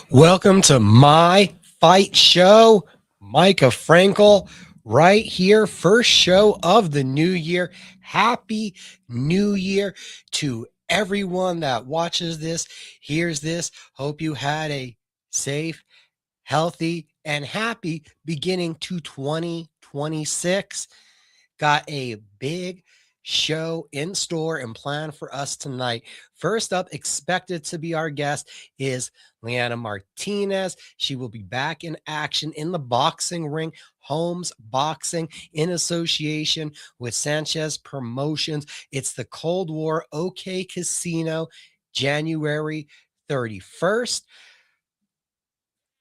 Welcome to My Fight Show. Micah Frankel right here. First show of the new year. Happy New Year to everyone that watches this, hears this. Hope you had a safe, healthy, and happy beginning to 2026. Got a big show in store and planned for us tonight. First up, expected to be our guest is Leanna Martinez. She will be back in action in the boxing ring, Holmes Boxing, in association with Sanchez Promotions. It's the Cold War OK Casino, January 31st.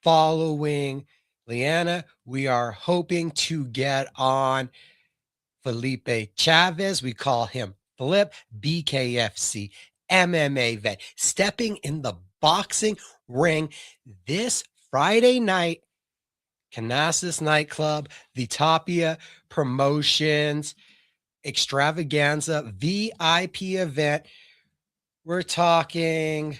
Following Leanna, we are hoping to get on Felipe Chavez. We call him Flip, BKFC MMA vet, stepping in the boxing ring this Friday night, Canasas nightclub, the Tapia Promotions extravaganza VIP event. We're talking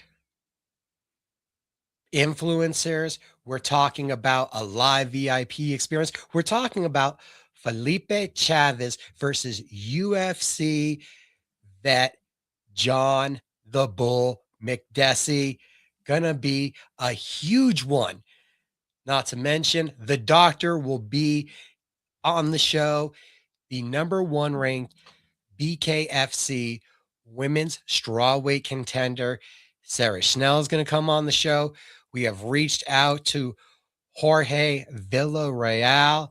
influencers. We're talking about a live VIP experience. We're talking about Felipe Chavez versus UFC vet John the Bull McDessie. Gonna be a huge one. Not to mention, the doctor will be on the show. The #1 ranked BKFC women's strawweight contender, Sarah Schnell, is going to come on the show. We have reached out to Jorge Villarreal,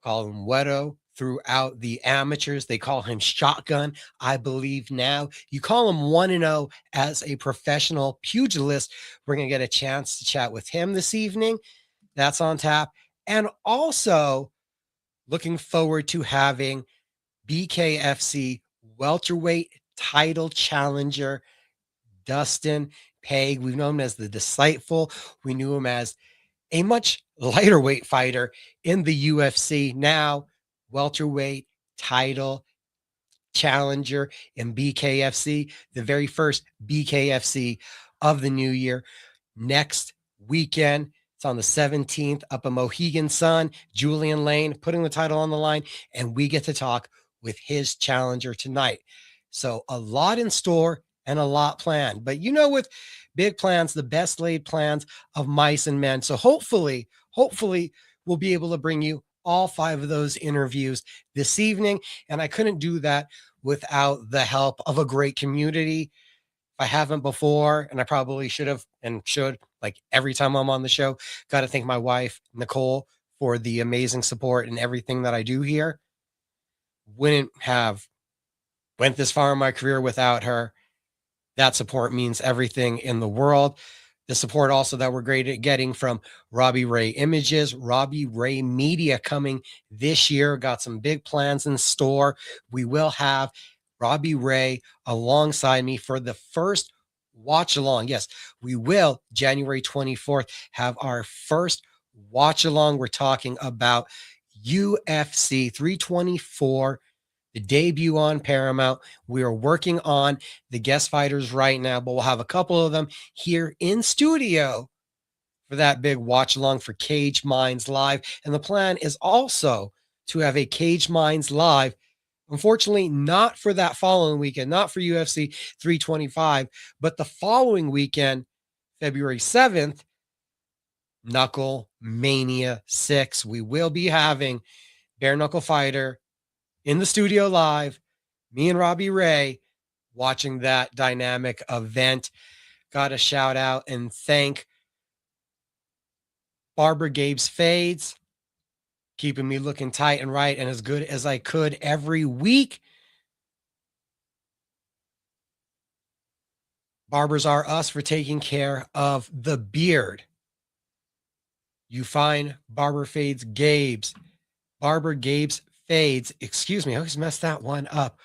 call him Weto, throughout the amateurs. They call him Shotgun, I believe now. You call him 1-0 as a professional pugilist. We're going to get a chance to chat with him this evening. That's on tap. And also looking forward to having BKFC welterweight title challenger Dustin Pague. We've known him as the Disciple. We knew him as a much lighter weight fighter in the UFC. Now, welterweight title challenger in BKFC, the very first BKFC of the new year. Next weekend, it's on the 17th up in Mohegan Sun, Julian Lane putting the title on the line, and we get to talk with his challenger tonight. So a lot in store and a lot planned. But you know, with big plans, the best laid plans of mice and men. So hopefully we'll be able to bring you all 5 of those interviews this evening. And I couldn't do that without the help of a great community. I haven't before, and I probably should have and should, like every time I'm on the show. Got to thank my wife, Nicole, for the amazing support and everything that I do here. Wouldn't have went this far in my career without her. That support means everything in the world. The support also that we're great at getting from Robbie Ray Images, Robbie Ray Media coming this year. Got some big plans in store. We will have Robbie Ray alongside me for the first watch along. Yes, we will, January 24th, have our first watch along. We're talking about UFC 324, the debut on Paramount. We are working on the guest fighters right now, but we'll have a couple of them here in studio for that big watch along for Cage Minds Live. And the plan is also to have a Cage Minds Live, unfortunately, not for that following weekend, not for UFC 325, but the following weekend, February 7th, Knuckle Mania 6. We will be having Bare Knuckle Fighter in the studio live, me and Robbie Ray watching that dynamic event. Got to shout out and thank Barbara Gabe's Fades, keeping me looking tight and right and as good as I could every week. Barbers Are Us for taking care of the beard. You find Barber Fades Gabe's, Barber Gabe's Fades. Excuse me, I always messed that one up.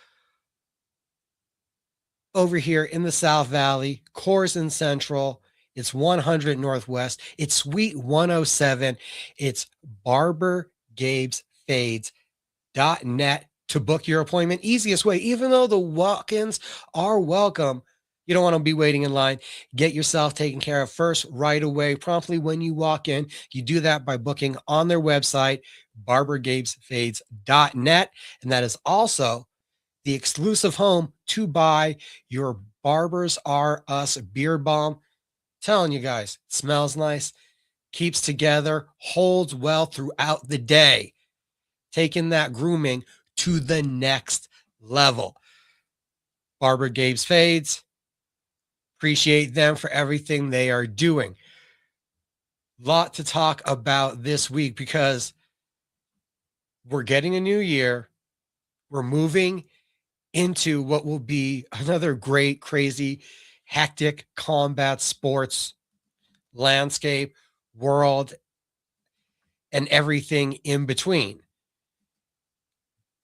over here in the South Valley, Coors in Central. It's 100 Northwest. It's Suite 107. It's barbergabesfades.net to book your appointment. Easiest way, even though the walk-ins are welcome, you don't want to be waiting in line. Get yourself taken care of first, right away, promptly when you walk in. You do that by booking on their website, barbergabesfades.net. And that is also the exclusive home to buy your Barbers R Us beard balm. Telling you guys, it smells nice, keeps together, holds well throughout the day, taking that grooming to the next level. Barber Gabe's Fades, appreciate them for everything they are doing. Lot to talk about this week because we're getting a new year. We're moving into what will be another great, crazy, hectic combat sports landscape, world, and everything in between.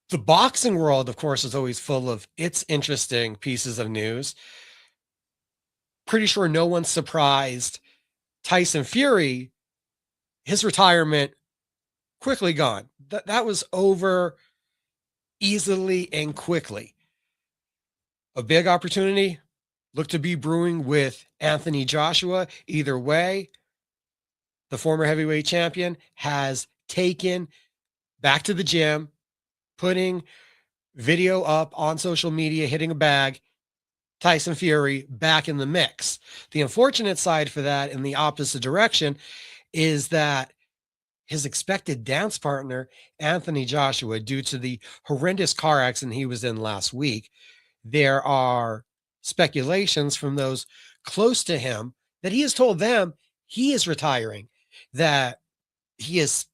The boxing world, of course, is always full of its interesting pieces of news. Pretty sure no one's surprised. Tyson Fury, his retirement quickly gone. That was over easily and quickly. A big opportunity looked to be brewing with Anthony Joshua. Either way, the former heavyweight champion has taken back to the gym, putting video up on social media, hitting a bag, Tyson Fury back in the mix. The unfortunate side for that in the opposite direction is that his expected dance partner, Anthony Joshua, due to the horrendous car accident he was in last week, there are speculations from those close to him that he has told them he is retiring, that he is,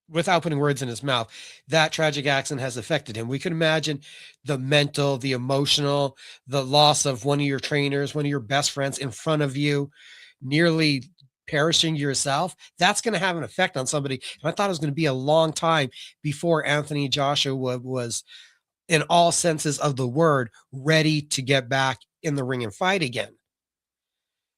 without putting words in his mouth, that tragic accident has affected him. We could imagine the mental, the emotional, the loss of one of your trainers, one of your best friends in front of you, nearly perishing yourself. That's going to have an effect on somebody. And I thought it was going to be a long time before Anthony Joshua was, in all senses of the word, ready to get back in the ring and fight again.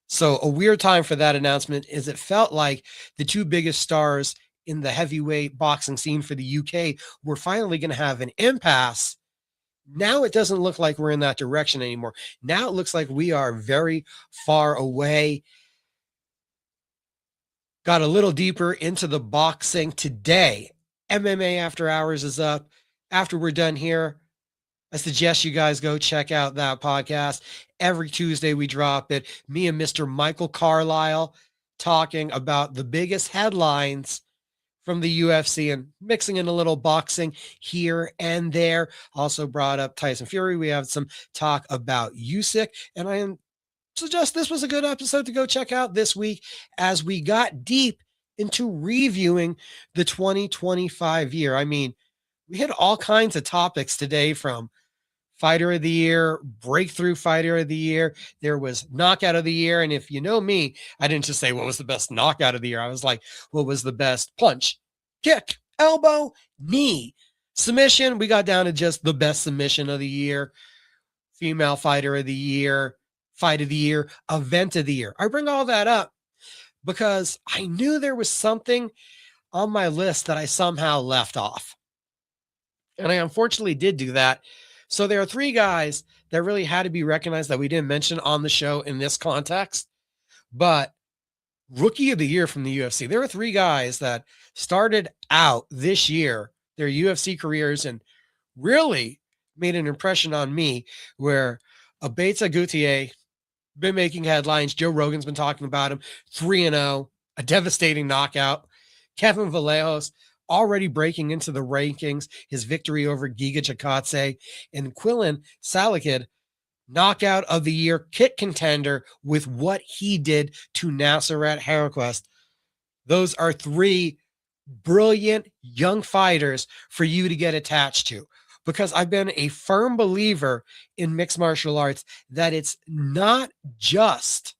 So a weird time for that announcement is it felt like the two biggest stars in the heavyweight boxing scene for the UK were finally going to have an impasse. Now it doesn't look like we're in that direction anymore. Now it looks like we are very far away. Got a little deeper into the boxing today. MMA After Hours is up. After we're done here, I suggest you guys go check out that podcast. Every Tuesday we drop it. Me and Mr. Michael Carlisle talking about the biggest headlines from the UFC and mixing in a little boxing here and there. Also brought up Tyson Fury. We have some talk about Usyk, and I suggest this was a good episode to go check out this week as we got deep into reviewing the 2025 year. I mean, we had all kinds of topics today, from Fighter of the Year, Breakthrough Fighter of the Year. There was Knockout of the Year. And if you know me, I didn't just say what was the best knockout of the year. I was like, what was the best punch, kick, elbow, knee, submission? We got down to just the best submission of the year, female fighter of the year, fight of the year, event of the year. I bring all that up because I knew there was something on my list that I somehow left off. And I unfortunately did do that. So there are three guys that really had to be recognized that we didn't mention on the show in this context. But Rookie of the Year from the UFC. There are three guys that started out this year, their UFC careers, and really made an impression on me, where Abeta Gutierrez been making headlines. Joe Rogan's been talking about him. 3-0, a devastating knockout. Kevin Vallejos already breaking into the rankings, his victory over Giga Chikadze, and Quillan Salakid, knockout of the year, kit contender with what he did to Nasrat Haraquest. Those are three brilliant young fighters for you to get attached to, because I've been a firm believer in mixed martial arts that it's not just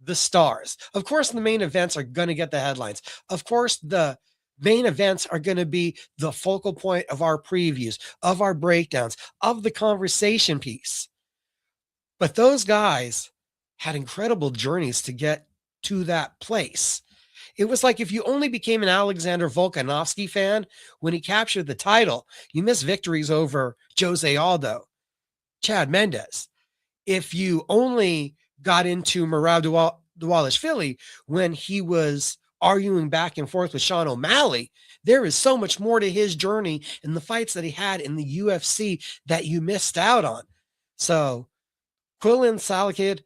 the stars. Of course, the main events are going to get the headlines. Of course, the main events are going to be the focal point of our previews, of our breakdowns, of the conversation piece. But those guys had incredible journeys to get to that place. It was like if you only became an Alexander Volkanovski fan when he captured the title, you missed victories over Jose Aldo, Chad Mendes. If you only got into Merab Dvalishvili when he was arguing back and forth with Sean O'Malley, there is so much more to his journey and the fights that he had in the UFC that you missed out on. So Quillan Salakid,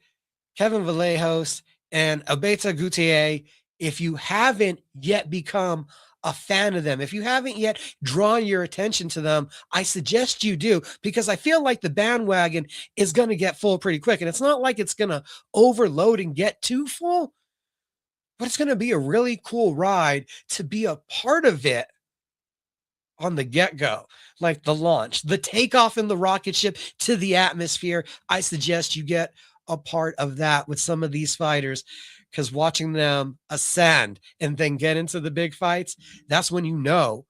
Kevin Vallejos, and Abeta Gutierrez, if you haven't yet become a fan of them, if you haven't yet drawn your attention to them, I suggest you do, because I feel like the bandwagon is going to get full pretty quick. And it's not like it's going to overload and get too full, but it's going to be a really cool ride to be a part of it on the get-go, like the launch, the takeoff in the rocket ship to the atmosphere. I suggest you get a part of that with some of these fighters, because watching them ascend and then get into the big fights, that's when you know,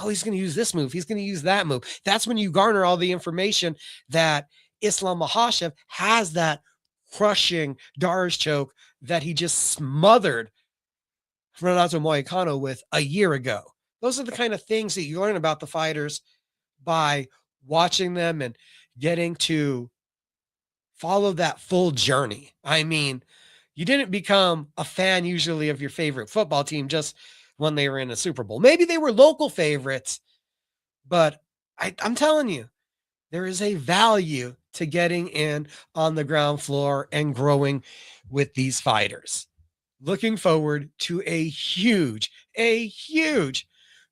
oh, he's going to use this move, he's going to use that move. That's when you garner all the information that Islam Makhachev has that crushing Darce choke that he just smothered Renato Moicano with a year ago. Those are the kind of things that you learn about the fighters by watching them and getting to follow that full journey. I mean, you didn't become a fan usually of your favorite football team just when they were in a Super Bowl. Maybe they were local favorites, but I'm telling you, there is a value to getting in on the ground floor and growing with these fighters. Looking forward to a huge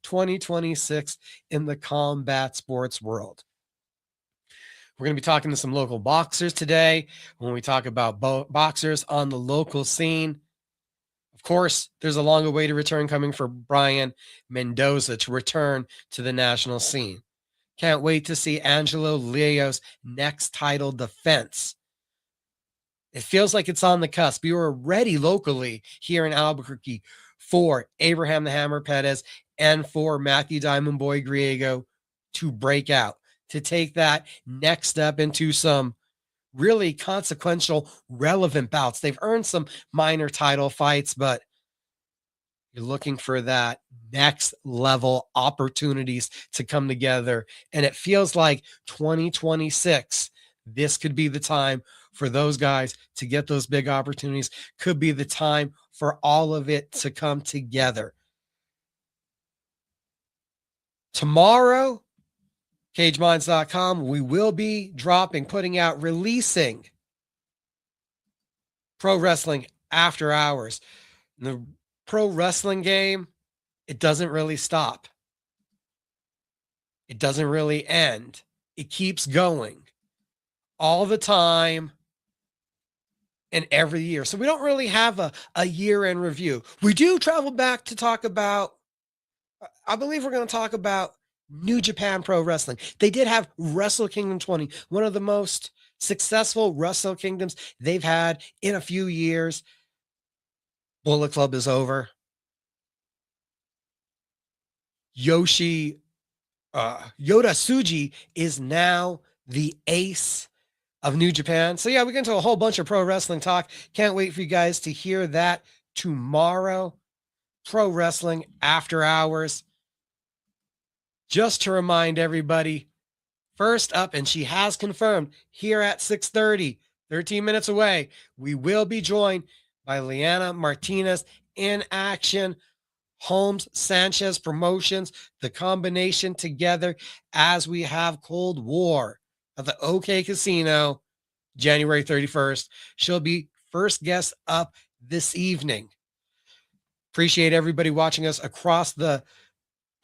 2026 in the combat sports world. We're going to be talking to some local boxers today when we talk about boxers on the local scene. Of course, there's a long-awaited return coming for Brian Mendoza to return to the national scene. Can't wait to see Angelo Leo's next title defense. It feels like it's on the cusp. We were ready locally here in Albuquerque for Abraham the Hammer Pettis and for Matthew Diamond Boy Griego to break out, to take that next step into some really consequential, relevant bouts. They've earned some minor title fights, but you're looking for that next level opportunities to come together. And it feels like 2026, this could be the time for those guys to get those big opportunities. Could be the time for all of it to come together. Tomorrow, cageminds.com, we will be releasing Pro Wrestling After Hours. The pro wrestling game, it doesn't really stop. It doesn't really end. It keeps going all the time and every year. So we don't really have a year-end review. We do travel back to talk about, I believe we're going to talk about New Japan Pro Wrestling. They did have Wrestle Kingdom 20, one of the most successful Wrestle Kingdoms they've had in a few years. Bullet Club is over. Yoda Tsuji is now the ace of New Japan. So yeah, we get into a whole bunch of pro wrestling talk. Can't wait for you guys to hear that tomorrow. Pro Wrestling After Hours. Just to remind everybody, first up, and she has confirmed here at 6:30, 13 minutes away, we will be joined by Leanna Martinez in action. Holmes Sanchez Promotions, the combination together as we have Cold War at the OK Casino, January 31st. She'll be first guest up this evening. Appreciate everybody watching us across the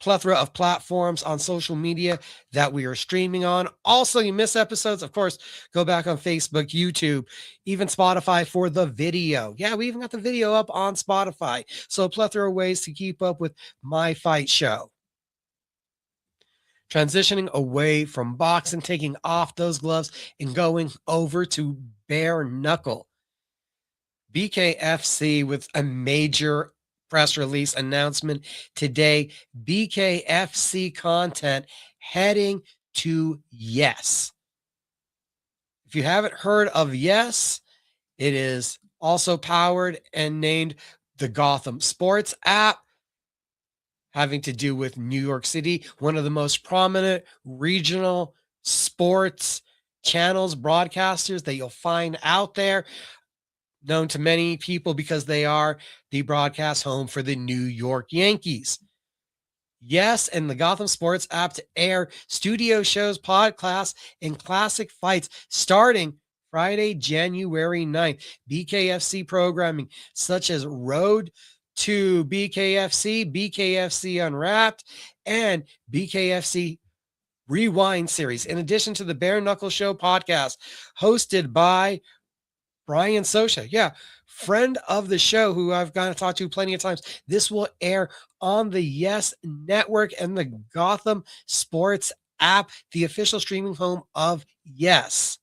plethora of platforms on social media that we are streaming on. Also, you miss episodes, of course, go back on Facebook, YouTube, even Spotify for the video. Yeah, we even got the video up on Spotify. So a plethora of ways to keep up with my fight show. Transitioning away from boxing, taking off those gloves and going over to bare knuckle. BKFC with a major press release announcement today. BKFC content heading to Yes. If you haven't heard of Yes, it is also powered and named the Gotham Sports app, having to do with New York City, one of the most prominent regional sports channels, broadcasters that you'll find out there, known to many people because they are the broadcast home for the New York Yankees. Yes, and the Gotham Sports app to air studio shows, podcasts, and classic fights starting Friday, January 9th. BKFC programming such as Road to BKFC, BKFC Unwrapped, and BKFC Rewind series, in addition to the Bare Knuckle Show podcast hosted by Brian Sosha. Yeah, friend of the show who I've gotten to talk to plenty of times. This will air on the Yes Network and the Gotham Sports app, the official streaming home of Yes.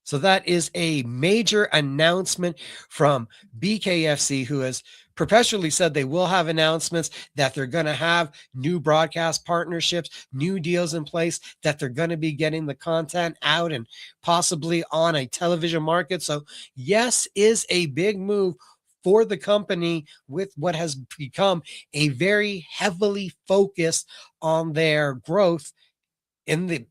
So that is a major announcement from BKFC, who has perpetually said they will have announcements, that they're going to have new broadcast partnerships, new deals in place, that they're going to be getting the content out and possibly on a television market. So Yes is a big move for the company with what has become a very heavily focused on their growth in the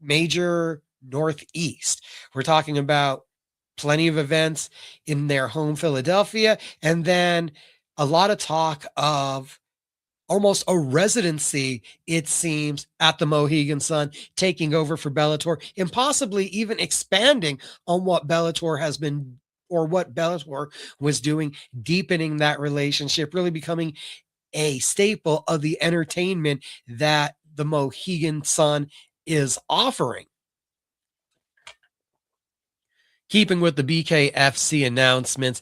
major Northeast. We're talking about plenty of events in their home Philadelphia, and then a lot of talk of almost a residency, it seems, at the Mohegan Sun, taking over for Bellator and possibly even expanding on what Bellator has been, or what Bellator was doing, deepening that relationship, really becoming a staple of the entertainment that the Mohegan Sun is offering. Keeping with the BKFC announcements,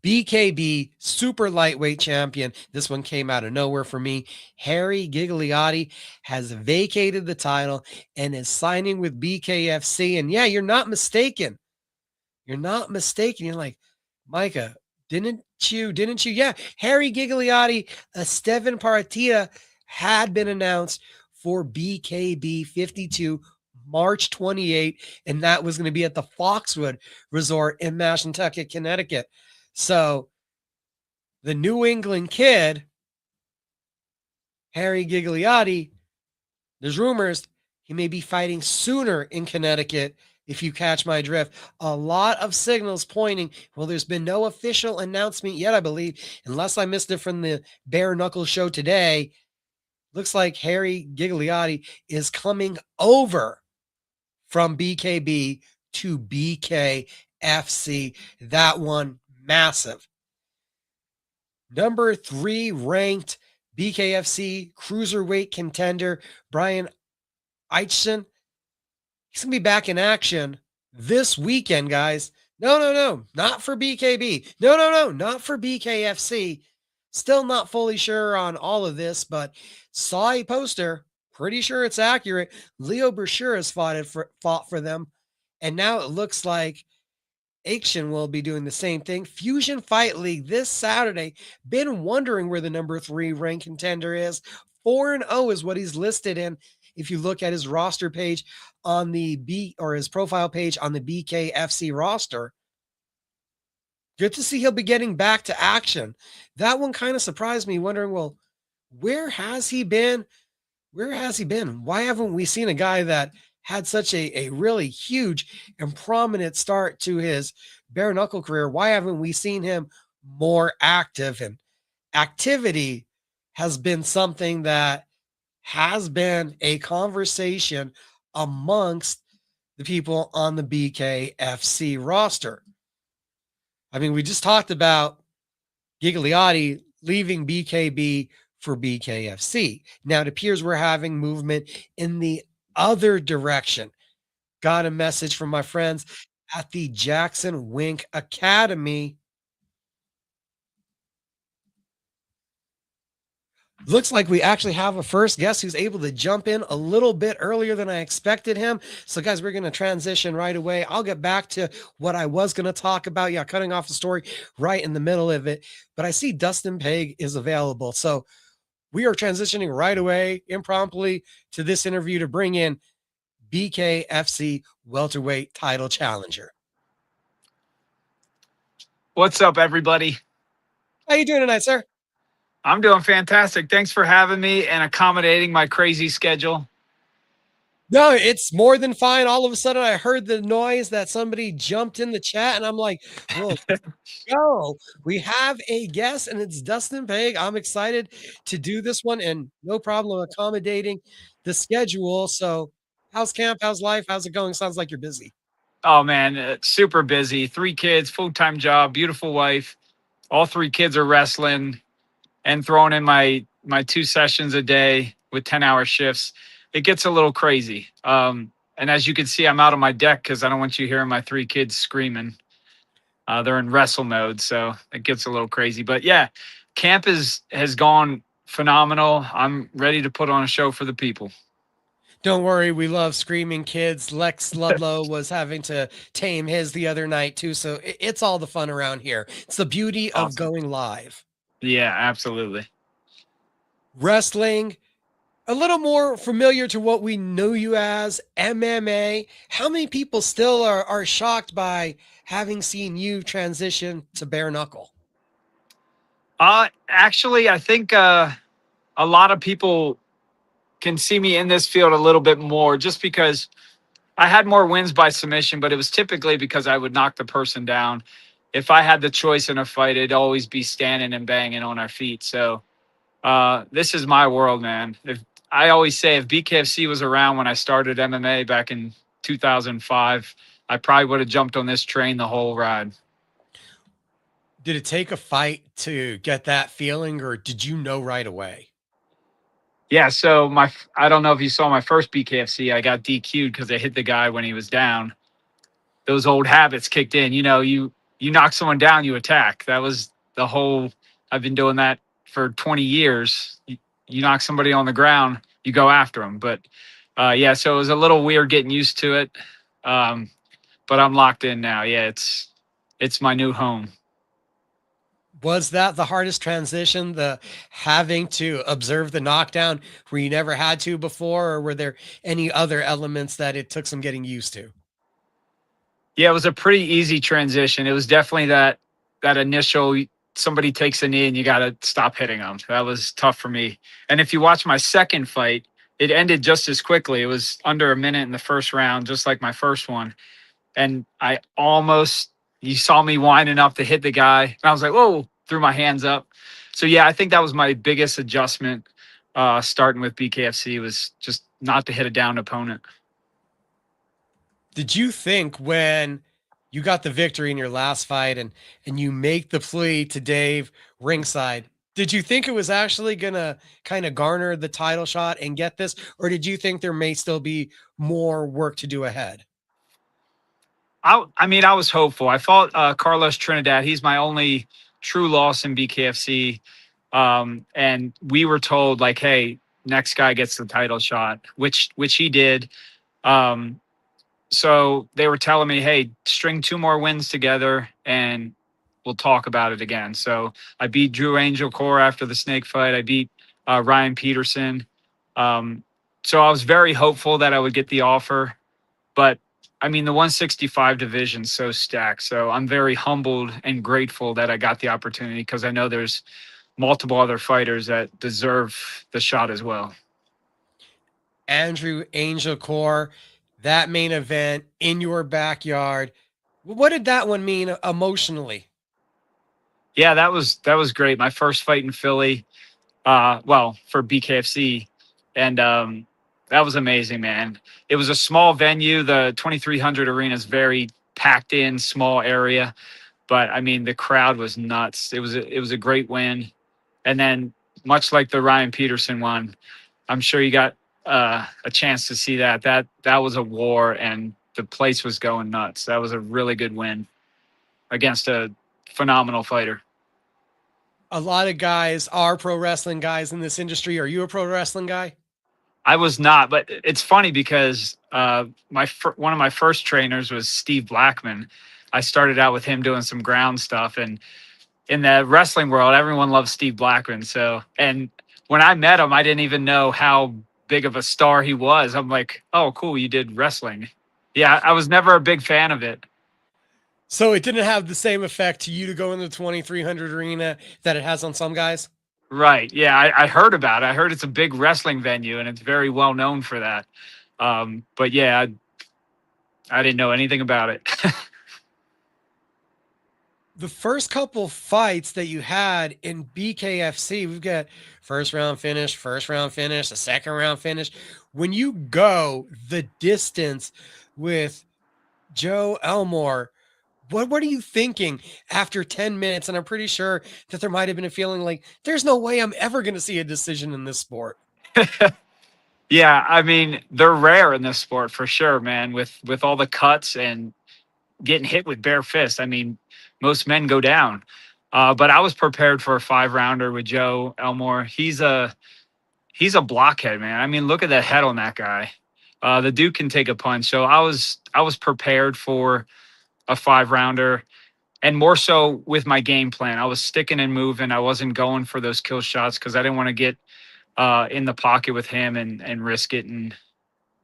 BKB super lightweight champion. This one came out of nowhere for me. Harry Gigliotti has vacated the title and is signing with BKFC. And yeah, you're not mistaken. You're not mistaken. You're like, Micah, didn't you? Yeah, Harry Gigliotti, Estevan Partida had been announced for BKB 52 March 28, and that was going to be at the Foxwood Resort in Mashantucket, Connecticut. So the New England kid, Harry Gigliotti, there's rumors he may be fighting sooner in Connecticut, if you catch my drift. A lot of signals pointing, well, there's been no official announcement yet, I believe, unless I missed it from the Bare Knuckle show today. Looks like Harry Gigliotti is coming over from BKB to BKFC. That one massive. Number 3 ranked BKFC cruiserweight contender Brian Eichson. He's going to be back in action this weekend, guys. No, not for BKB. No, not for BKFC. Still not fully sure on all of this, but saw a poster. Pretty sure it's accurate. Leo Brashear has fought for them. And now it looks like Action will be doing the same thing. Fusion Fight League this Saturday. Been wondering where the number 3 ranked contender is. 4-0 is what he's listed in. If you look at his roster page on the his profile page on the BKFC roster. Good to see he'll be getting back to action. That one kind of surprised me, wondering, well, where has he been? Where has he been? Why haven't we seen a guy that had such a really huge and prominent start to his bare knuckle career? Why haven't we seen him more active? And activity has been something that has been a conversation amongst the people on the BKFC roster. I mean, we just talked about Gigliotti leaving BKB for BKFC. Now it appears we're having movement in the other direction. Got a message from my friends at the Jackson Wink Academy. Looks like we actually have a first guest who's able to jump in a little bit earlier than I expected him. So guys, we're going to transition right away. I'll get back to what I was going to talk about. Yeah, cutting off the story right in the middle of it. But I see Dustin Pague is available. So we are transitioning right away, impromptu, to this interview to bring in BKFC Welterweight title challenger. What's up, everybody? How you doing tonight, sir? I'm doing fantastic. Thanks for having me and accommodating my crazy schedule. No, it's more than fine. All of a sudden, I heard the noise that somebody jumped in the chat, and I'm like, well, go. We have a guest, and it's Dustin Pague. I'm excited to do this one, and no problem accommodating the schedule. So, how's camp? How's life? How's it going? Sounds like you're busy. Oh, man, super busy. 3 kids, full-time job, beautiful wife. All 3 kids are wrestling and throwing in my 2 sessions a day with 10-hour shifts. It gets a little crazy. And as you can see, I'm out on my deck because I don't want you hearing my 3 kids screaming. They're in wrestle mode, so it gets a little crazy. But yeah, camp has gone phenomenal. I'm ready to put on a show for the people. Don't worry, we love screaming kids. Lex Ludlow was having to tame his the other night too, so it's all the fun around here. It's the beauty of Awesome. going live. Yeah, absolutely. Wrestling, a little more familiar to what we know you as, MMA. How many people still are shocked by having seen you transition to bare knuckle? Actually, I think a lot of people can see me in this field a little bit more just because I had more wins by submission, but it was typically because I would knock the person down. If I had the choice in a fight, it'd always be standing and banging on our feet. So this is my world, man. I always say if BKFC was around when I started MMA back in 2005, I probably would have jumped on this train the whole ride. Did it take a fight to get that feeling, or did you know right away? Yeah, so I don't know if you saw my first BKFC. I got DQ'd because I hit the guy when he was down. Those old habits kicked in. You know, you knock someone down, you attack. That was the whole. I've been doing that for 20 years. You knock somebody on the ground, you go after them. But yeah, so it was a little weird getting used to it. But I'm locked in now. Yeah, it's my new home. Was that the hardest transition, the having to observe the knockdown where you never had to before, or were there any other elements that it took some getting used to? Yeah, it was a pretty easy transition. It was definitely that initial somebody takes a knee and you got to stop hitting them. That was tough for me. And if you watch my second fight, it ended just as quickly. It was under a minute in the first round, just like my first one. And you saw me winding up to hit the guy. And I was like, whoa, threw my hands up. So yeah, I think that was my biggest adjustment starting with BKFC was just not to hit a down opponent. Did you think when you got the victory in your last fight and you make the plea to Dave ringside, did you think it was actually going to kind of garner the title shot and get this, or did you think there may still be more work to do ahead? I mean, I was hopeful. I fought Carlos Trinidad. He's my only true loss in BKFC. And we were told like, hey, next guy gets the title shot, which he did. So they were telling me, hey, string 2 more wins together and we'll talk about it again. So I beat Drew Angel Core after the snake fight. I beat Ryan Peterson. So I was very hopeful that I would get the offer. But, I mean, the 165 division's so stacked. So I'm very humbled and grateful that I got the opportunity because I know there's multiple other fighters that deserve the shot as well. Andrew Angel Core, that main event in your backyard. What did that one mean emotionally? Yeah, that was great. My first fight in Philly, for BKFC, and that was amazing, man. It was a small venue. The 2300 arena is very packed in, small area, but I mean the crowd was nuts. It was a great win, and then much like the Ryan Peterson one, I'm sure you got a chance to see that. That was a war, and the place was going nuts. That was a really good win against a phenomenal fighter. A lot of guys are pro wrestling guys in this industry. Are you a pro wrestling guy? I was not, but it's funny because one of my first trainers was Steve Blackman. I started out with him doing some ground stuff, and in the wrestling world, everyone loves Steve Blackman. So, and when I met him, I didn't even know how big of a star he was. I'm like, oh, cool, you did wrestling. Yeah, I was never a big fan of it. So it didn't have the same effect to you to go in the 2300 arena that it has on some guys? Right. Yeah, I heard about it. I heard it's a big wrestling venue and it's very well known for that. But yeah, I didn't know anything about it. The first couple fights that you had in BKFC, we've got first round finish, a second round finish. When you go the distance with Joe Elmore, what are you thinking after 10 minutes? And I'm pretty sure that there might have been a feeling like there's no way I'm ever going to see a decision in this sport. Yeah, I mean, they're rare in this sport for sure, man, with all the cuts and getting hit with bare fists. I mean, most men go down. But I was prepared for a 5-rounder with Joe Elmore. He's a blockhead, man. I mean, look at that head on that guy. The dude can take a punch. So I was prepared for a 5-rounder, and more so with my game plan. I was sticking and moving. I wasn't going for those kill shots because I didn't want to get in the pocket with him and risk it and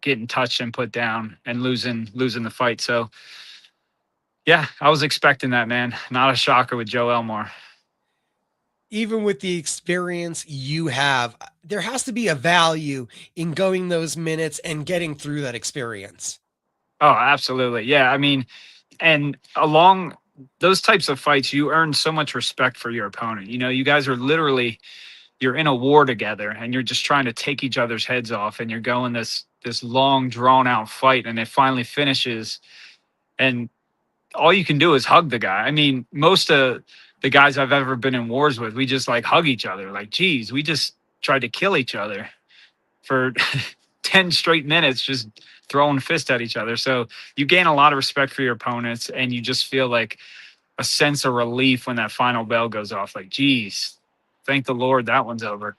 getting touched and put down and losing the fight. So yeah, I was expecting that, man. Not a shocker with Joe Elmore. Even with the experience you have, there has to be a value in going those minutes and getting through that experience. Oh, absolutely. Yeah. I mean, and along those types of fights, you earn so much respect for your opponent. You know, you guys are literally, you're in a war together and you're just trying to take each other's heads off, and you're going this long drawn out fight, and it finally finishes, and all you can do is hug the guy. I mean, most of the guys I've ever been in wars with, we just like hug each other. Like, geez, we just tried to kill each other for 10 straight minutes, just throwing fists at each other. So you gain a lot of respect for your opponents, and you just feel like a sense of relief when that final bell goes off. Like, geez, thank the Lord that one's over.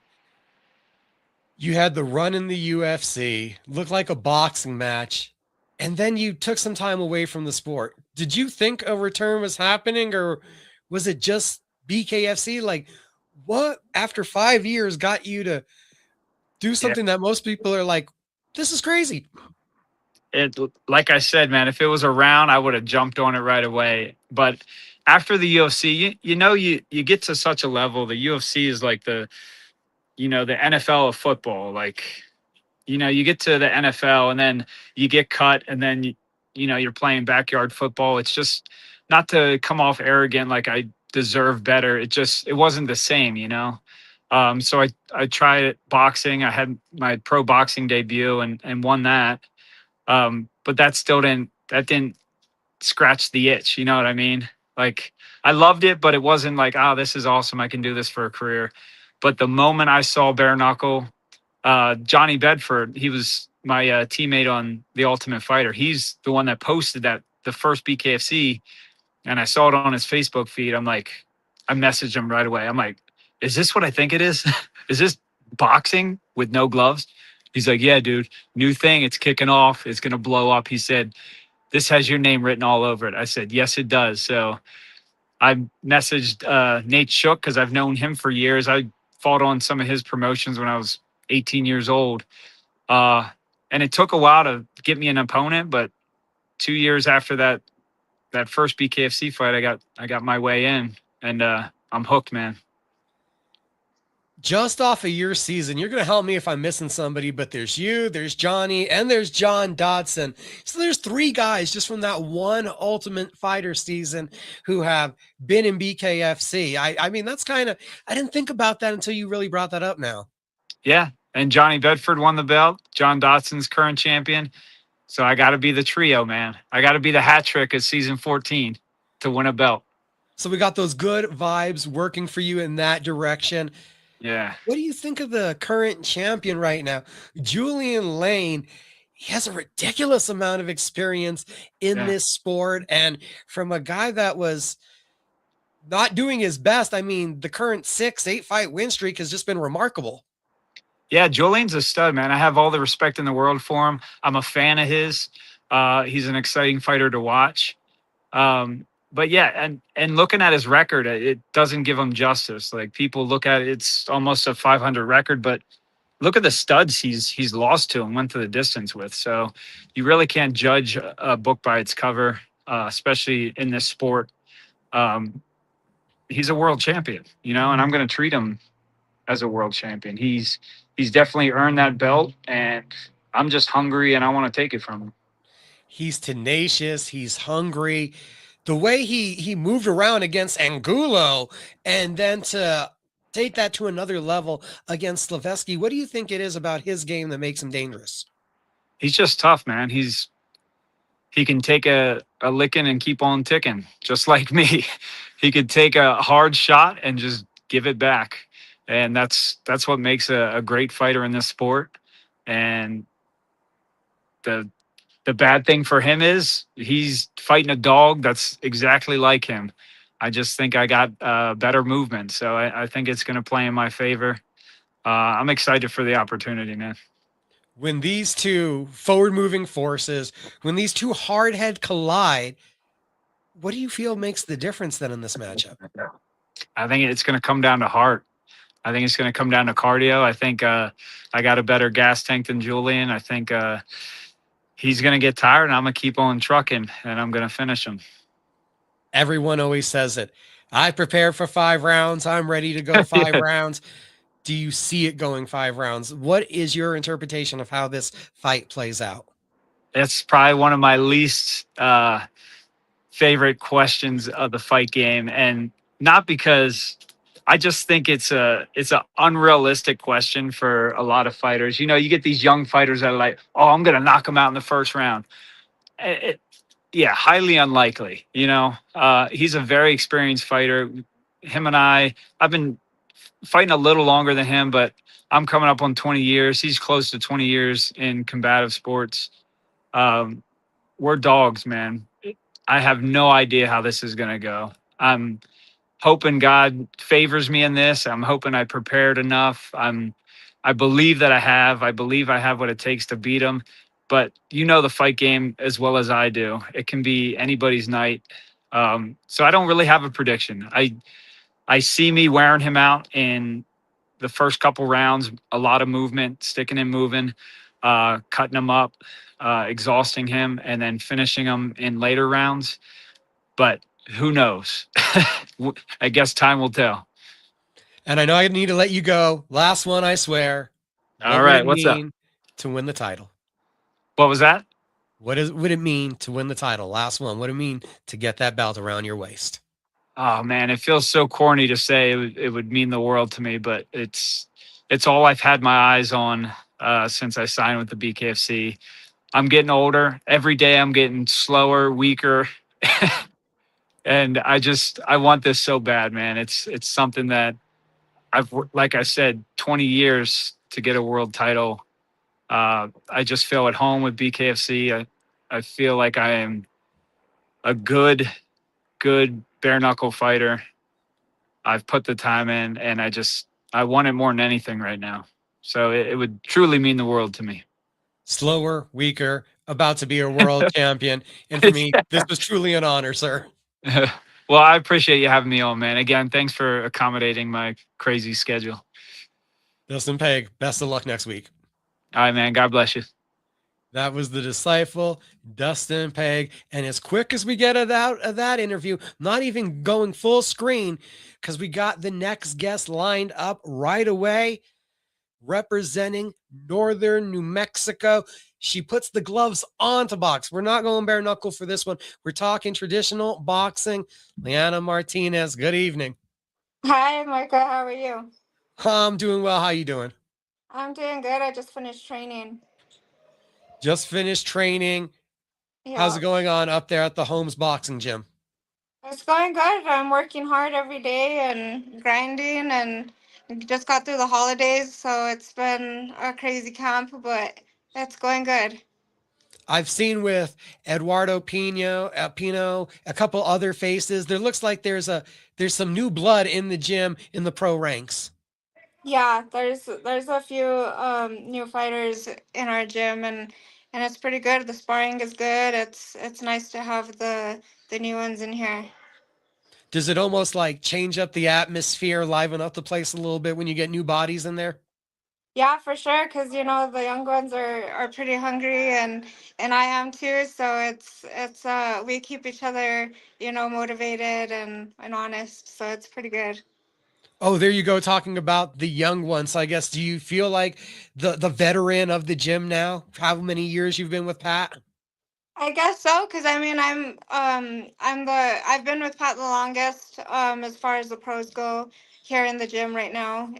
You had the run in the UFC, looked like a boxing match, and then you took some time away from the sport. Did you think a return was happening, or was it just BKFC? Like, what after 5 years got you to do Yeah. something that most people are like, this is crazy? It, like I said, man, if it was around, I would have jumped on it right away. But after the UFC, you get to such a level. The UFC is like the NFL of football. Like, you get to the NFL and then you get cut, and then you're playing backyard football. It's just, not to come off arrogant, like I deserve better. It wasn't the same. So I tried boxing. I had my pro boxing debut and won that. But that didn't scratch the itch. You know what I mean? Like, I loved it, but it wasn't like, oh, this is awesome, I can do this for a career. But the moment I saw bare knuckle, Johnny Bedford, he was my teammate on The Ultimate Fighter. He's the one that posted that the first BKFC, and I saw it on his Facebook feed. I messaged him right away. I'm like, is this what I think it is? Is this boxing with no gloves? He's like, yeah, dude, new thing. It's kicking off. It's going to blow up. He said, this has your name written all over it. I said, yes, it does. So I messaged Nate Shook, because I've known him for years. I fought on some of his promotions when I was 18 years old. And it took a while to get me an opponent, but 2 years after that first BKFC fight, I got my way in, and I'm hooked, man. Just off of your season, you're going to help me if I'm missing somebody, but there's you, there's Johnny, and there's John Dodson. So there's 3 guys just from that one Ultimate Fighter season who have been in BKFC. I mean, that's kind of, I didn't think about that until you really brought that up now. Yeah, and Johnny Bedford won the belt. John Dodson's current champion. So I got to be the trio, man. I got to be the hat trick of season 14 to win a belt. So we got those good vibes working for you in that direction. Yeah. What do you think of the current champion right now? Julian Lane, he has a ridiculous amount of experience in this sport. And from a guy that was not doing his best, I mean, the current 6-8 fight win streak has just been remarkable. Yeah, Julian's a stud, man. I have all the respect in the world for him. I'm a fan of his. He's an exciting fighter to watch. But yeah, and looking at his record, it doesn't give him justice. Like, people look at it, it's almost a 500 record, but look at the studs he's lost to and went to the distance with. So you really can't judge a book by its cover, especially in this sport. Um, he's a world champion, and I'm going to treat him as a world champion. He's definitely earned that belt, and I'm just hungry and I want to take it from him. He's tenacious. He's hungry. The way he moved around against Angulo and then to take that to another level against Slavetsky, what do you think it is about his game that makes him dangerous? He's just tough, man. He can take a licking and keep on ticking, just like me. He could take a hard shot and just give it back. And that's what makes a great fighter in this sport. And the the bad thing for him is he's fighting a dog that's exactly like him. I just think I got better movement. So I think it's going to play in my favor. I'm excited for the opportunity, man. When these two forward moving forces, when these two hard head collide, what do you feel makes the difference then in this matchup? I think it's going to come down to heart. I think it's going to come down to cardio. I think I got a better gas tank than Julian. I think he's going to get tired, and I'm going to keep on trucking, and I'm going to finish him. Everyone always says it. I prepared for 5 rounds. I'm ready to go 5 Yeah. rounds. Do you see it going 5 rounds? What is your interpretation of how this fight plays out? That's probably one of my least favorite questions of the fight game, and not because I just think it's an unrealistic question for a lot of fighters. You get these young fighters that are like, "Oh, I'm gonna knock him out in the first round." Yeah, highly unlikely. He's a very experienced fighter. Him and I've been fighting a little longer than him, but I'm coming up on 20 years. He's close to 20 years in combative sports. Um, we're dogs, man. I have no idea how this is going to go. I'm hoping God favors me in this. I'm hoping I prepared enough. I believe that I have. I believe I have what it takes to beat him. But the fight game as well as I do. It can be anybody's night. So I don't really have a prediction. I see me wearing him out in the first couple rounds, a lot of movement, sticking and moving, cutting him up, exhausting him, and then finishing him in later rounds. But who knows? I guess time will tell. And I know I need to let you go. Last one, I swear. All What would right, it what's up? mean to win the title? What was that? Would it mean to win the title? Last one. What would it mean to get that belt around your waist? Oh man, it feels so corny to say it would mean the world to me, but it's all I've had my eyes on since I signed with the BKFC. I'm getting older. Every day I'm getting slower, weaker. And I want this so bad, man. It's something that like I said, 20 years to get a world title. I just feel at home with BKFC. I feel like I am a good bare knuckle fighter. I've put the time in, and I want it more than anything right now. So it would truly mean the world to me. Slower, weaker, about to be a world champion. And for me, this was truly an honor, sir. Well, I appreciate you having me on, man. Again, thanks for accommodating my crazy schedule. Dustin Pague, best of luck next week. All right, man. God bless you. That was the disciple, Dustin Pague. And as quick as we get it out of that interview, not even going full screen, because we got the next guest lined up right away, representing Northern New Mexico. She puts the gloves on to box. We're not going bare knuckle for this one. We're talking traditional boxing. Leanna Martinez, good evening. Hi, Marco. How are you? I'm doing well. How you doing? I'm doing good. I just finished training. Just finished training. How's Yeah, it going on up there at the Holmes Boxing Gym? it's going good. I'm working hard every day and grinding, and just got through the holidays, so it's been a crazy camp, but it's going good. I've seen with Eduardo Pino, a couple other faces. There looks like there's some new blood in the gym in the pro ranks. Yeah, there's a few new fighters in our gym, and it's pretty good. The sparring is good. It's nice to have the new ones in here. Does it almost like change up the atmosphere, liven up the place a little bit when you get new bodies in there? Yeah, for sure. Because the young ones are pretty hungry, and I am too. So it's we keep each other motivated and honest. So it's pretty good. Oh, there you go, talking about the young ones. So I guess, do you feel like the veteran of the gym now? How many years you've been with Pat? I guess so, because I mean I've been with Pat the longest as far as the pros go here in the gym right now,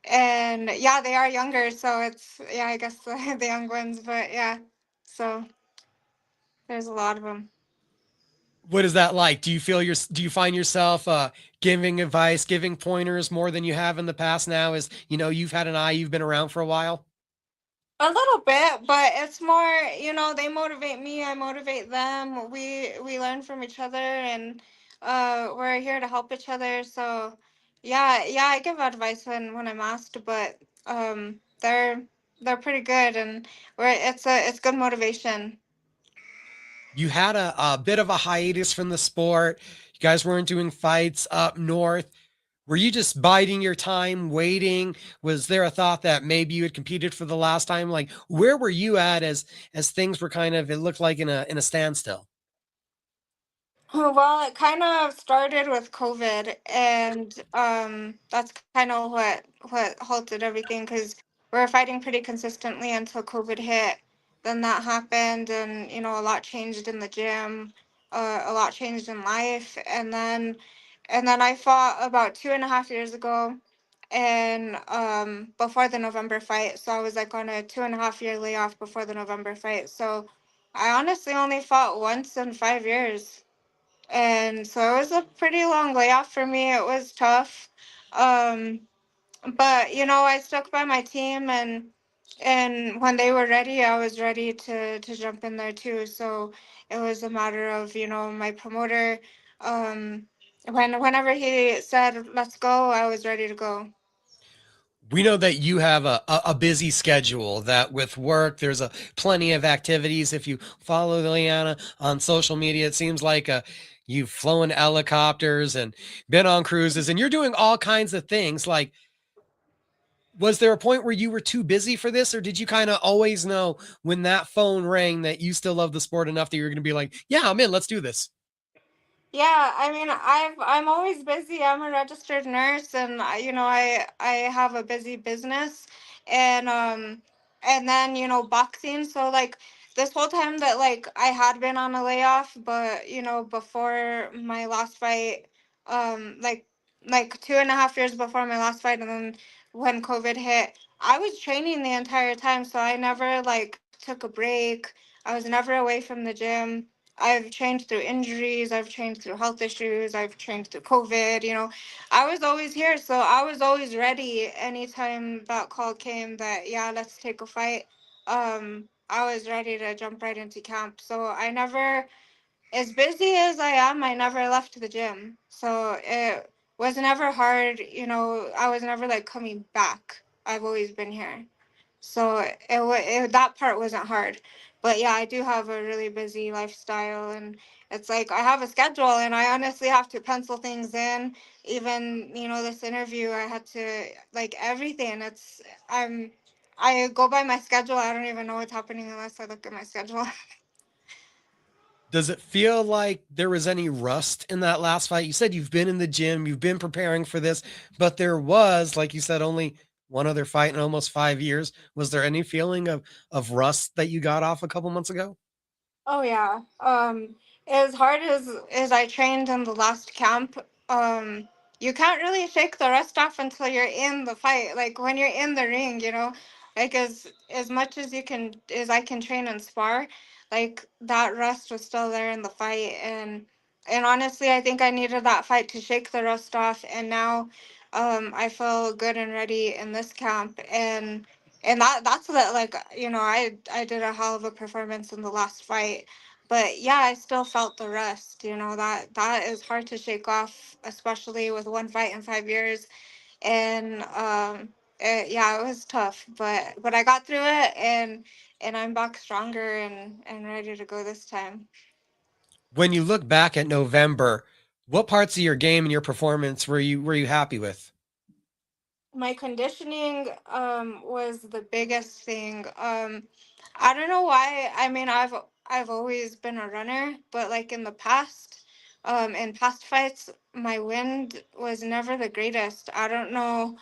and yeah, they are younger, so it's yeah, I guess the young ones, but yeah, so there's a lot of them. What is that like? Do you find yourself giving advice, giving pointers more than you have in the past now, as you've had an eye, you've been around for a while? A little bit, but it's more, they motivate me, I motivate them. We learn from each other, and we're here to help each other. So yeah, I give advice when I'm asked, but they're pretty good, and it's good motivation. You had a bit of a hiatus from the sport. You guys weren't doing fights up north. Were you just biding your time, waiting? Was there a thought that maybe you had competed for the last time? Like, where were you at as things were kind of, it looked like, in a standstill? Well, it kind of started with COVID, and that's kind of what halted everything, because we were fighting pretty consistently until COVID hit. Then that happened, and a lot changed in the gym, a lot changed in life, and then I fought about 2.5 years ago, and before the November fight. So I was like on a 2.5 year layoff before the November fight. So I honestly only fought once in 5 years, and so it was a pretty long layoff for me. It was tough. Um, but I stuck by my team, and when they were ready, I was ready to jump in there too. So it was a matter of, my promoter, um, whenever he said let's go, I was ready to go. We know that you have a busy schedule, that with work, there's a plenty of activities. If you follow Leanna on social media, it seems like you've flown helicopters and been on cruises, and you're doing all kinds of things. Like, was there a point where you were too busy for this, or did you kind of always know when that phone rang that you still love the sport enough that you're going to be like, yeah, I'm in, let's do this? Yeah, I mean, I'm always busy. I'm a registered nurse, and I have a busy business, and then boxing. So like this whole time that like I had been on a layoff, but before my last fight, like 2.5 years before my last fight, and then when COVID hit, I was training the entire time. So I never like took a break. I was never away from the gym. I've trained through injuries, I've trained through health issues, I've trained through COVID. I was always here, so I was always ready anytime that call came that, yeah, let's take a fight. I was ready to jump right into camp. So I never, as busy as I am, I never left the gym. So it was never hard, I was never like coming back. I've always been here. So that part wasn't hard. But yeah, I do have a really busy lifestyle, and it's like I have a schedule, and I honestly have to pencil things in. Even, this interview, I had to, like, everything. I go by my schedule. I don't even know what's happening unless I look at my schedule. Does it feel like there was any rust in that last fight? You said you've been in the gym, you've been preparing for this, but there was, like you said, only one other fight in almost 5 years. Was there any feeling of rust that you got off a couple months ago? Oh yeah. As hard as I trained in the last camp, you can't really shake the rust off until you're in the fight. Like when you're in the ring, like as much as I can train and spar, like that rust was still there in the fight, and honestly, I think I needed that fight to shake the rust off, and now, I feel good and ready in this camp, and that's the like I did a hell of a performance in the last fight, but yeah, I still felt the rest. That is hard to shake off, especially with one fight in 5 years. And yeah, it was tough, but I got through it, and I'm back stronger and ready to go this time. When you look back at November, what parts of your game and your performance were you happy with? My conditioning was the biggest thing. I don't know why. I mean, I've always been a runner, but like in the past, in past fights, my wind was never the greatest. I don't know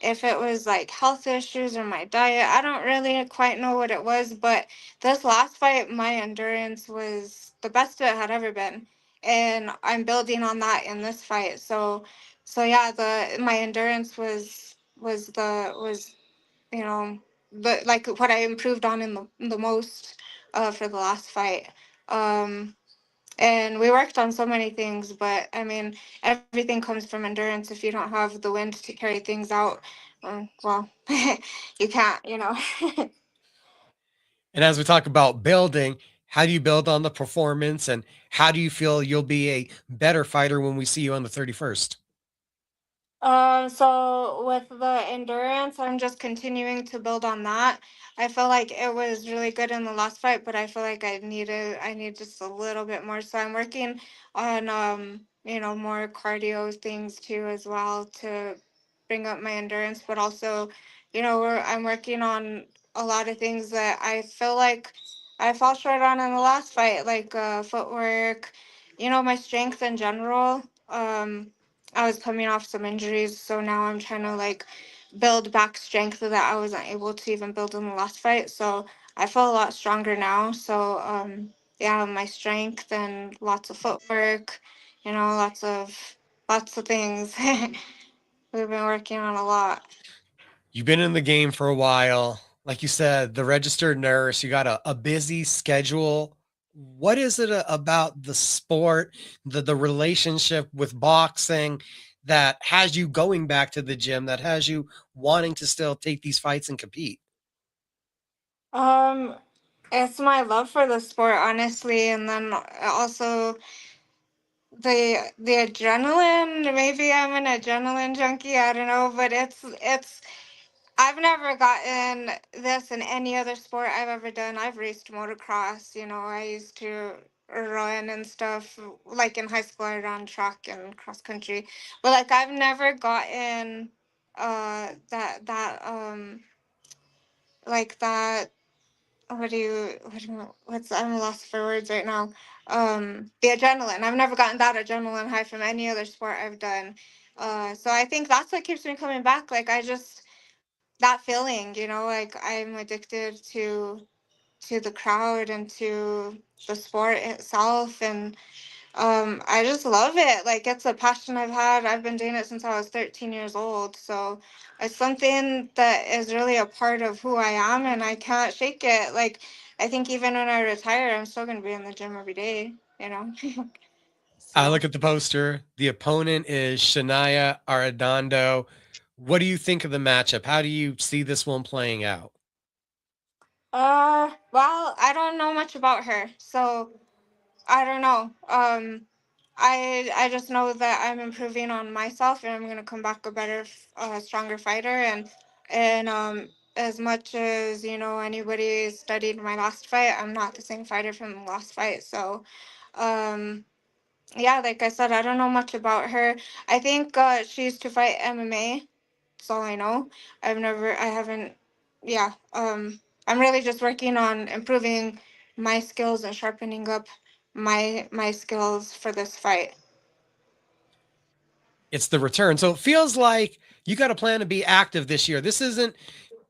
if it was like health issues or my diet. I don't really quite know what it was, but this last fight, my endurance was the best it had ever been, and I'm building on that in this fight. So yeah, the my endurance was you know the like what I improved on in the most for the last fight. Um, and we worked on so many things, but I mean, everything comes from endurance. If you don't have the wind to carry things out, well, you can't, you know. And as we talk about building, how do you build on the performance and how do you feel you'll be a better fighter when we see you on the 31st? So with the endurance, I'm just continuing to build on that. I feel like it was really good in the last fight, but I feel like I need just a little bit more. So I'm working on more cardio things too as well to bring up my endurance, but also, I'm working on a lot of things that I feel like I fall short on in the last fight, like footwork, my strength in general. I was coming off some injuries, so now I'm trying to like build back strength that I wasn't able to even build in the last fight. So I feel a lot stronger now. So yeah, my strength and lots of footwork, lots of things. We've been working on a lot. You've been in the game for a while. Like you said, the registered nurse, you got a busy schedule. What is it about the sport, the relationship with boxing that has you going back to the gym, that has you wanting to still take these fights and compete? Um, it's my love for the sport, honestly, and then also the adrenaline. Maybe I'm an adrenaline junkie. I don't know, but it's I've never gotten this in any other sport I've ever done. I've raced motocross, I used to run and stuff. Like in high school, I ran track and cross country. But like I've never gotten that what's I'm lost for words right now. The adrenaline. I've never gotten that adrenaline high from any other sport I've done. So I think that's what keeps me coming back. Like I just that feeling, like I'm addicted to the crowd and to the sport itself, and I just love it. Like it's a passion I've had. I've been doing it since I was 13 years old. So it's something that is really a part of who I am, and I can't shake it. Like I think even when I retire, I'm still gonna be in the gym every day, I So look at the poster. The opponent is Shania Arredondo. What do you think of the matchup? How do you see this one playing out? well, I don't know much about her, so I don't know. I just know that I'm improving on myself, and I'm gonna come back a better, stronger fighter. And as much as anybody studied my last fight, I'm not the same fighter from the last fight. So, um, yeah, like I said, I don't know much about her. I think she used to fight MMA. That's all I know. I haven't, yeah. I'm really just working on improving my skills and sharpening up my skills for this fight. It's the return. So it feels like you got a plan to be active this year. This isn't,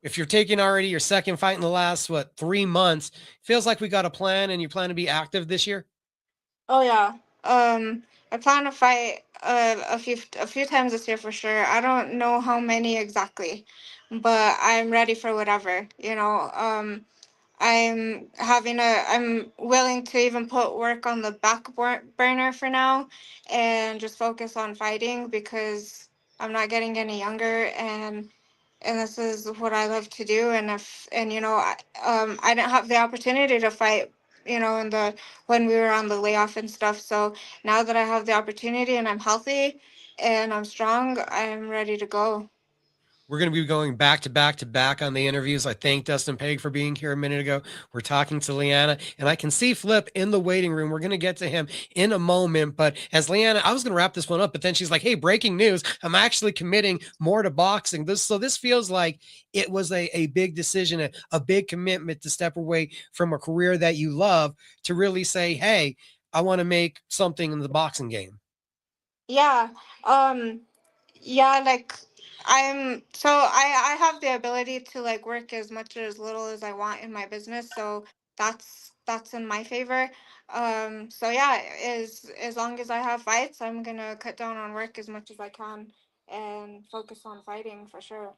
if you're taking already your second fight in the last, 3 months, feels like we got a plan and you plan to be active this year. Oh yeah. I plan to fight a few times this year for sure. I don't know how many exactly, but I'm ready for whatever. I'm willing to even put work on the burner for now and just focus on fighting because I'm not getting any younger, and this is what I love to do. And if and I didn't have the opportunity to fight, in the when we were on the layoff and stuff. So now that I have the opportunity and I'm healthy and I'm strong, I'm ready to go. We're going to be going back to back to back on the interviews. I thank Dustin Pague for being here a minute ago. We're talking to Leanna, and I can see Flip in the waiting room. We're going to get to him in a moment. But as Leanna, I was going to wrap this one up, but then she's like, hey, breaking news. I'm actually committing more to boxing. So this feels like it was a big decision, a big commitment to step away from a career that you love to really say, hey, I want to make something in the boxing game. Yeah. Yeah, like I have the ability to like work as much or as little as I want in my business, so that's in my favor. So yeah, as long as I have fights, I'm gonna cut down on work as much as I can and focus on fighting for sure.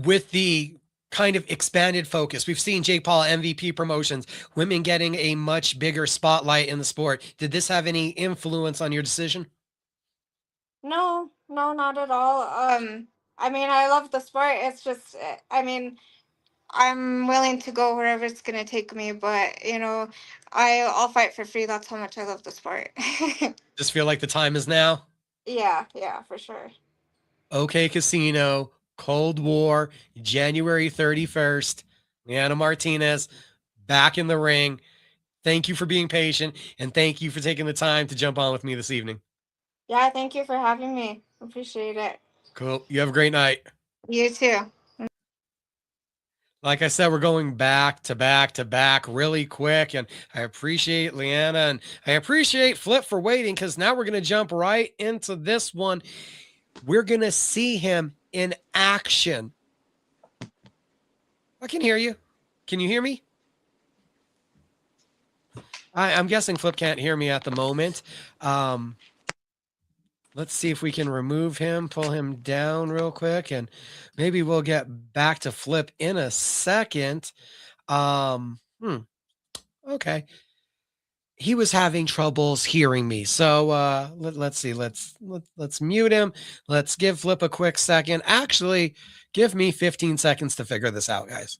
With the kind of expanded focus, we've seen Jake Paul, MVP Promotions, women getting a much bigger spotlight in the sport. Did this have any influence on your decision? No, no, not at all. I mean, I love the sport. It's just, I mean, I'm willing to go wherever it's gonna take me, but I'll fight for free. That's how much I love the sport. Just feel like the time is now? Yeah, yeah, for sure. OK Casino, Cold War, January 31st. Leanna Martinez back in the ring. Thank you for being patient, and thank you for taking the time to jump on with me this evening. Yeah, thank you for having me. Appreciate it. Cool. You have a great night. You too. Like I said, we're going back to back to back really quick. And I appreciate Leanna and I appreciate Flip for waiting, because now we're going to jump right into this one. We're going to see him in action. I can hear you. Can you hear me? I'm guessing Flip can't hear me at the moment. Let's see if we can remove him, pull him down real quick, and maybe we'll get back to Flip in a second. Okay. He was having troubles hearing me. So let's see. Let's mute him. Let's give Flip a quick second. Actually, give me 15 seconds to figure this out, guys.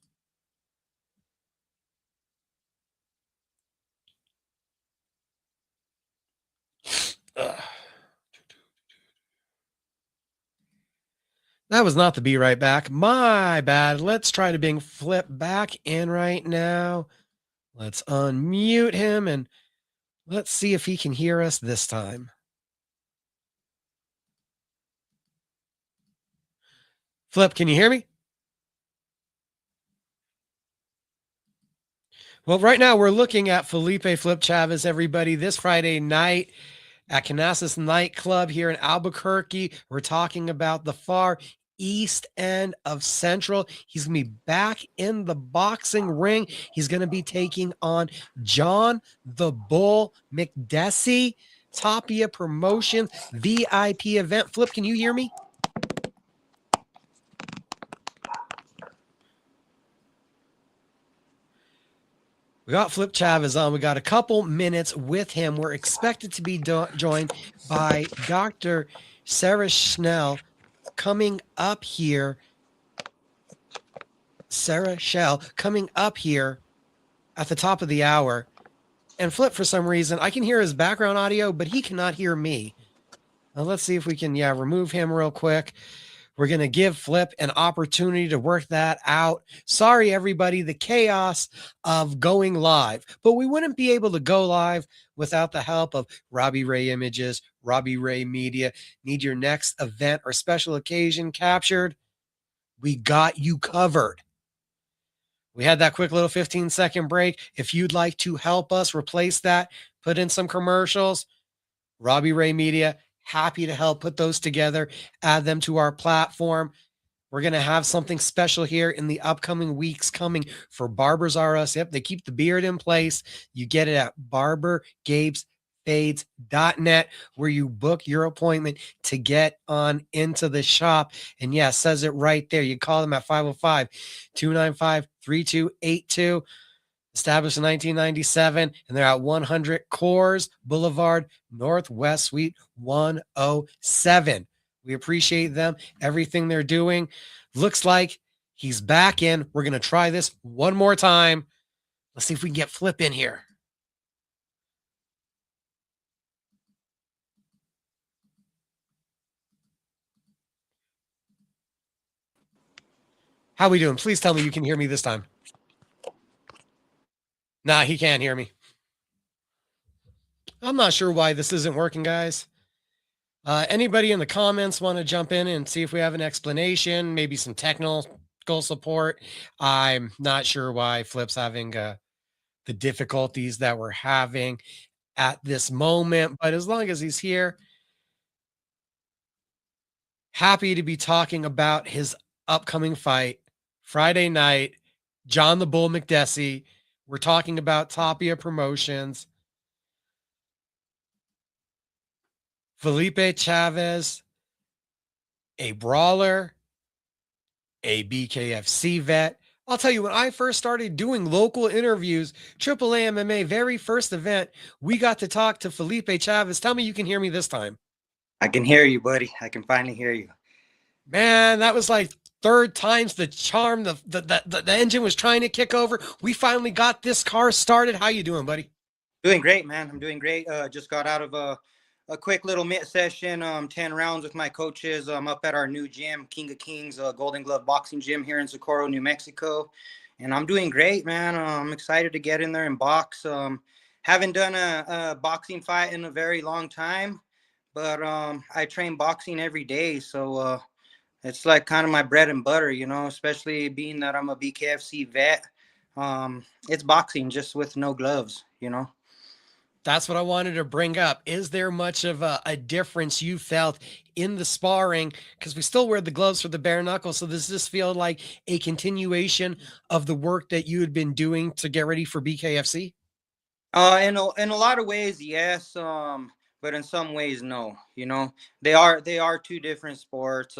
Ugh. That was not the Be Right Back. My bad. Let's try to bring Flip back in right now. Let's unmute him and let's see if he can hear us this time. Flip, can you hear me? Well, right now we're looking at Felipe Flip Chavez, everybody, this Friday night at Canasas Nightclub here in Albuquerque. We're talking about the far east end of Central. He's going to be back in the boxing ring. He's going to be taking on John the Bull McDessie, Tapia Promotions VIP event. Flip, can you hear me? We got Flip Chavez on. We got a couple minutes with him. We're expected to be joined by Dr. Sarah Schnell coming up here. Sarah Schell coming up here at the top of the hour. And Flip, for some reason, I can hear his background audio, but he cannot hear me. Now, let's see if we can, remove him real quick. We're going to give Flip an opportunity to work that out. Sorry, everybody, the chaos of going live. But we wouldn't be able to go live without the help of Robbie Ray Images, Robbie Ray Media. Need your next event or special occasion captured? We got you covered. We had that quick little 15-second break. If you'd like to help us replace that, put in some commercials, Robbie Ray Media, happy to help put those together, add them to our platform. We're going to have something special here in the upcoming weeks coming for Barbers R Us. Yep, they keep the beard in place. You get it at barbergabesfades.net, where you book your appointment to get on into the shop. And yeah, says it right there. You call them at 505-295-3282. Established in 1997, and they're at 100 Coors Boulevard, Northwest Suite 107. We appreciate them, everything they're doing. Looks like he's back in. We're going to try this one more time. Let's see if we can get Flip in here. How we doing? Please tell me you can hear me this time. Nah, he can't hear me. I'm not sure why this isn't working, guys. Anybody in the comments want to jump in and see if we have an explanation, maybe some technical support? I'm not sure why Flip's having the difficulties that we're having at this moment, but as long as he's here, happy to be talking about his upcoming fight Friday night. John the Bull McDessie. We're talking about Tapia Promotions. Felipe Chavez, a brawler, a BKFC vet. I'll tell you, when I first started doing local interviews, AAA MMA, very first event, we got to talk to Felipe Chavez. Tell me you can hear me this time. I can hear you, buddy. I can finally hear you. Man, that was like third time's the charm. The engine was trying to kick over. We finally got this car started. How you doing, buddy? Doing great, man. I'm doing great. Just got out of a quick little mitt session, 10 rounds with my coaches. I'm up at our new gym, King of Kings, Golden Glove Boxing Gym here in Socorro, New Mexico. And I'm doing great, man. I'm excited to get in there and box. Haven't done a boxing fight in a very long time, but I train boxing every day. So it's like kind of my bread and butter, you know, especially being that I'm a BKFC vet. It's boxing just with no gloves, you know. That's what I wanted to bring up. Is there much of a difference you felt in the sparring? Because we still wear the gloves for the bare knuckles. So does this feel like a continuation of the work that you had been doing to get ready for BKFC? In a lot of ways, yes. But in some ways, no. You know, they are two different sports.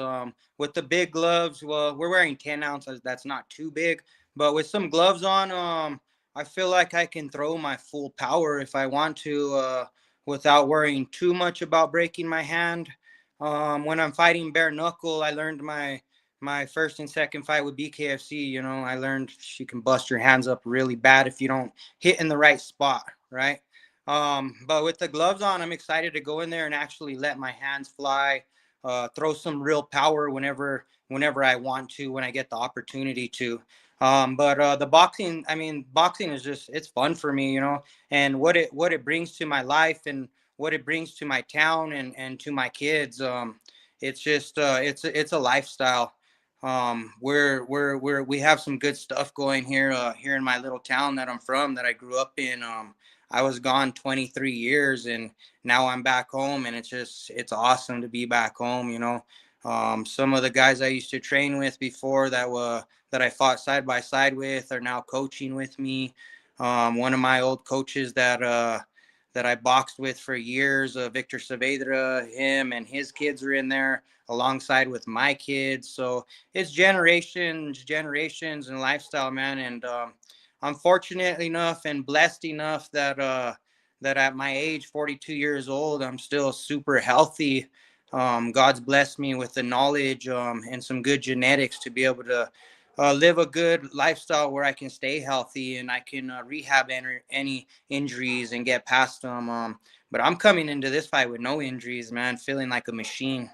With the big gloves, well, we're wearing 10 ounces. That's not too big. But with some gloves on, I feel like I can throw my full power if I want to, without worrying too much about breaking my hand. When I'm fighting bare knuckle, I learned my first and second fight with BKFC. You know, I learned she can bust your hands up really bad if you don't hit in the right spot, right? But with the gloves on, I'm excited to go in there and actually let my hands fly, throw some real power whenever I want to, when I get the opportunity to. But the boxing, I mean, boxing is just, it's fun for me, you know, and what it brings to my life and what it brings to my town and to my kids. It's just, it's a lifestyle. We have some good stuff going here, here in my little town that I'm from, that I grew up in. I was gone 23 years and now I'm back home, and it's awesome to be back home, you know. Some of the guys I used to train with before that I fought side by side with are now coaching with me. One of my old coaches that I boxed with for years, Victor Saavedra, him and his kids are in there alongside with my kids. So it's generations and lifestyle, man. And I'm fortunate enough and blessed enough that at my age, 42 years old, I'm still super healthy. God's blessed me with the knowledge and some good genetics to be able to live a good lifestyle where I can stay healthy and I can rehab any injuries and get past them. But I'm coming into this fight with no injuries, man, feeling like a machine.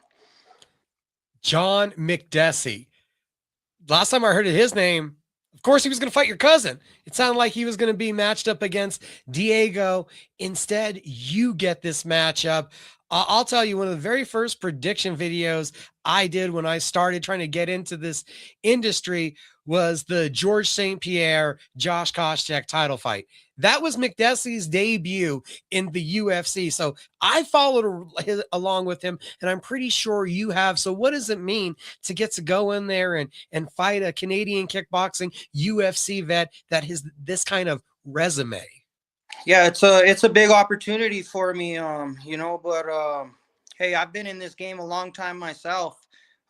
John McDessie. Last time I heard of his name, of course, he was going to fight your cousin. It sounded like he was going to be matched up against Diego. Instead, you get this matchup. I'll tell you, one of the very first prediction videos I did when I started trying to get into this industry was the George St. Pierre, Josh Koscheck title fight. That was McDessie's debut in the UFC. So I followed along with him, and I'm pretty sure you have. So what does it mean to get to go in there and fight a Canadian kickboxing UFC vet that has this kind of resume? Yeah, it's a big opportunity for me, you know, but hey, I've been in this game a long time myself.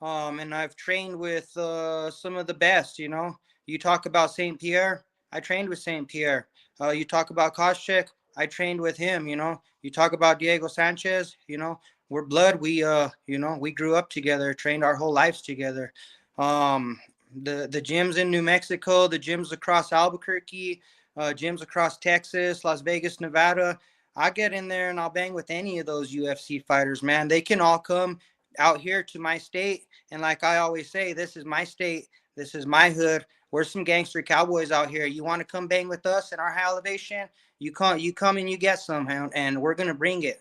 And I've trained with some of the best, you know. You talk about St. Pierre, I trained with St. Pierre. You talk about Koscheck, I trained with him, you know. You talk about Diego Sanchez, you know, we're blood. You know, we grew up together, trained our whole lives together. The gyms in New Mexico, the gyms across Albuquerque, gyms across Texas, Las Vegas, Nevada. I get in there and I'll bang with any of those UFC fighters, man. They can all come out here to my state. And like I always say, this is my state. This is my hood. We're some gangster cowboys out here. You want to come bang with us in our high elevation? You come and you get some, and we're gonna bring it.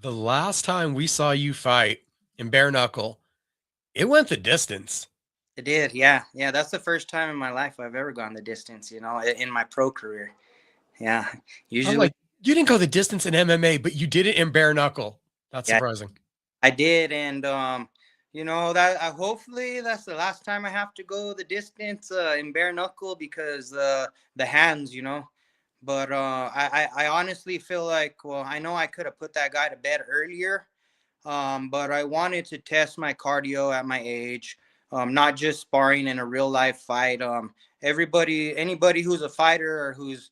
The last time we saw you fight in bare knuckle, it went the distance. It did, yeah. That's the first time in my life I've ever gone the distance. In my pro career. Yeah, I'm usually. like, you didn't go the distance in MMA, but you did it in bare knuckle. That's Yeah, surprising. I did, and that hopefully that's the last time I have to go the distance in bare knuckle because the hands, But I honestly feel like, well, I know I could have put that guy to bed earlier, but I wanted to test my cardio at my age, not just sparring in a real life fight. Anybody who's a fighter or who's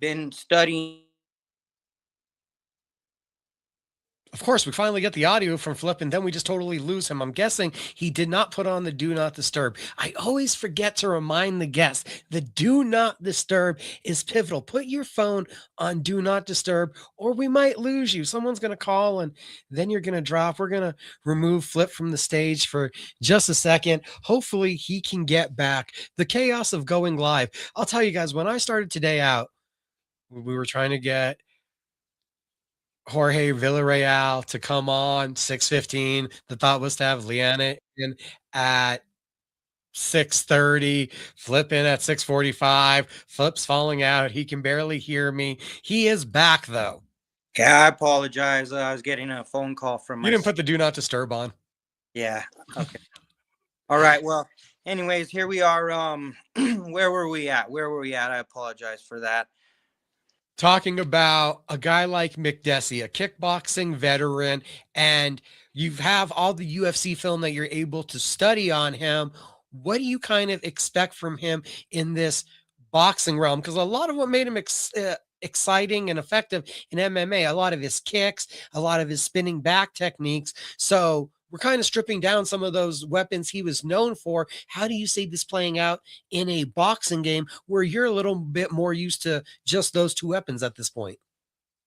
been studying. Of course, we finally get the audio from Flip, and then we just totally lose him. I'm guessing he did not put on the do not disturb. I always forget to remind the guests the do not disturb is pivotal. Put your phone on do not disturb, or we might lose you. Someone's going to call, and then you're going to drop. We're going to remove Flip from the stage for just a second. Hopefully, he can get back. The chaos of going live. I'll tell you guys, when I started today out, we were trying to get Jorge Villarreal to come on 6:15. The thought was to have Leanna in at 6:30, Flip in at 6:45. Flip's falling out. He can barely hear me. He is back though. Yeah, I apologize. I was getting a phone call from You didn't put the do not disturb on. Yeah. Okay. All right. Well, anyways, here we are. Where were we at? I apologize for that. Talking about a guy like McDessie, a kickboxing veteran, and you have all the UFC film that you're able to study on him. What do you kind of expect from him in this boxing realm? Because a lot of what made him exciting and effective in MMA, a lot of his kicks, a lot of his spinning back techniques. So we're kind of stripping down some of those weapons he was known for. How do you see this playing out in a boxing game where you're a little bit more used to just those two weapons at this point?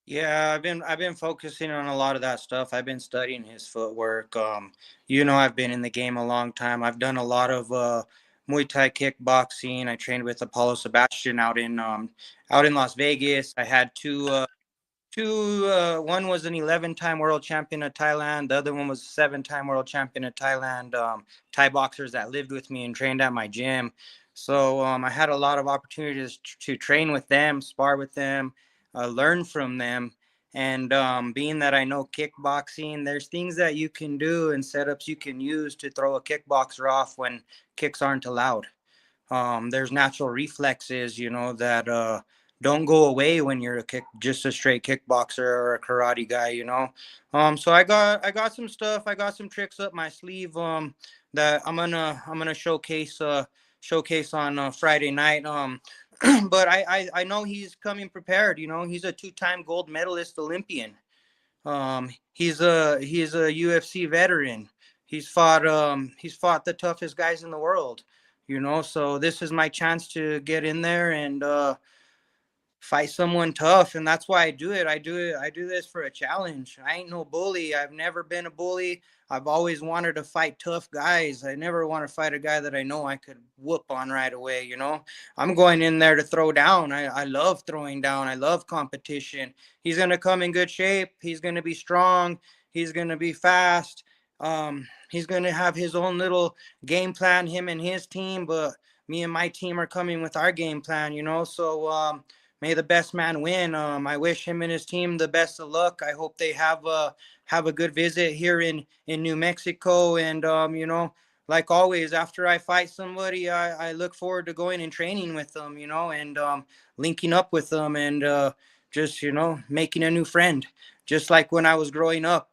Yeah, I've been focusing on a lot of that stuff. I've been studying his footwork. I've been in the game a long time. I've done a lot of Muay Thai kickboxing. I trained with Apollo Sebastian out in Las Vegas. I had two. One was an 11-time world champion of Thailand. The other one was a 7-time world champion of Thailand. Thai boxers that lived with me and trained at my gym. So I had a lot of opportunities to train with them, spar with them, learn from them. And being that I know kickboxing, there's things that you can do and setups you can use to throw a kickboxer off when kicks aren't allowed. There's natural reflexes, that don't go away when you're just a straight kickboxer or a karate guy, So I got some stuff, I got some tricks up my sleeve that I'm gonna showcase on Friday night. But I know he's coming prepared. He's a 2-time gold medalist Olympian. He's a UFC veteran. He's fought the toughest guys in the world. So this is my chance to get in there and fight someone tough, and that's why I do it. I do this for a challenge. I ain't no bully. I've never been a bully. I've always wanted to fight tough guys. I never want to fight a guy that I know I could whoop on right away. I'm going in there to throw down. I love throwing down. I love competition. He's going to come in good shape. He's going to be strong. He's going to be fast. He's going to have his own little game plan, him and his team, but me and my team are coming with our game plan, so may the best man win. I wish him and his team the best of luck. I hope they have a good visit here in New Mexico. And like always, after I fight somebody, I look forward to going and training with them, and linking up with them and just making a new friend. Just like when I was growing up,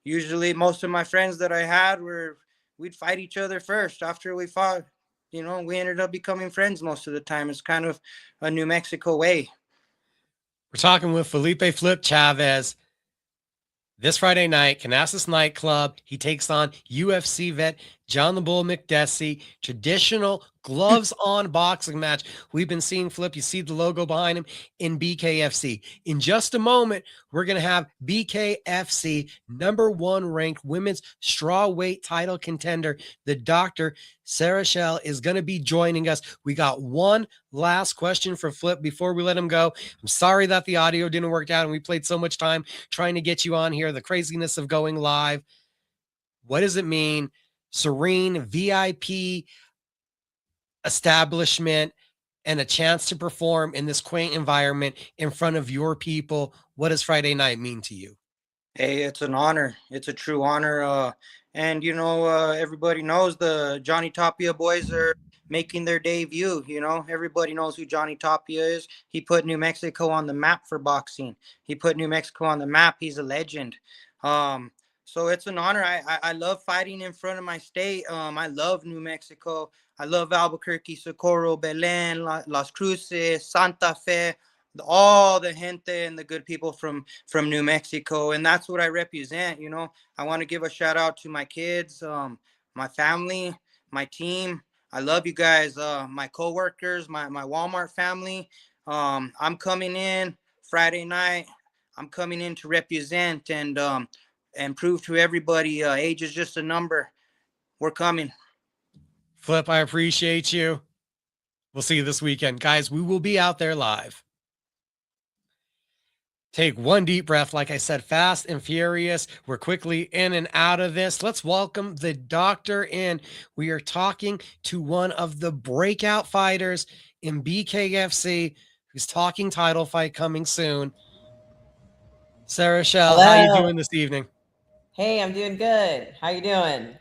usually most of my friends that I had we'd fight each other first. After we fought, we ended up becoming friends most of the time. It's kind of a New Mexico way. We're talking with Felipe Flip Chavez this Friday night, Canasas Nightclub. He takes on UFC vet John the Bull McDessie, traditional gloves on boxing match. We've been seeing Flip. You see the logo behind him in BKFC. In just a moment, we're going to have BKFC #1 ranked women's strawweight title contender, the Dr. Sarah Schell, is going to be joining us. We got one last question for Flip before we let him go. I'm sorry that the audio didn't work out and we played so much time trying to get you on here, the craziness of going live. What does it mean? Serene VIP establishment and a chance to perform in this quaint environment in front of your people. What does Friday night mean to you? Hey, it's an honor. It's a true honor. And everybody knows the Johnny Tapia boys are making their debut. Everybody knows who Johnny Tapia is. He put New Mexico on the map for boxing. He put New Mexico on the map. He's a legend. So it's an honor. I love fighting in front of my state. I love New Mexico. I love Albuquerque, Socorro, Belen, Las Cruces, Santa Fe, all the gente and the good people from New Mexico. And that's what I represent. I want to give a shout out to my kids, my family, my team. I love you guys, my coworkers, my Walmart family. I'm coming in Friday night. I'm coming in to represent and prove to everybody age is just a number. We're coming. Flip, I appreciate you. We'll see you this weekend. Guys, we will be out there live. Take one deep breath. Like I said, fast and furious. We're quickly in and out of this. Let's welcome the doctor in. We are talking to one of the breakout fighters in BKFC who's talking title fight coming soon. Sarah Schell, how you doing this evening? Hey, I'm doing good. How you doing?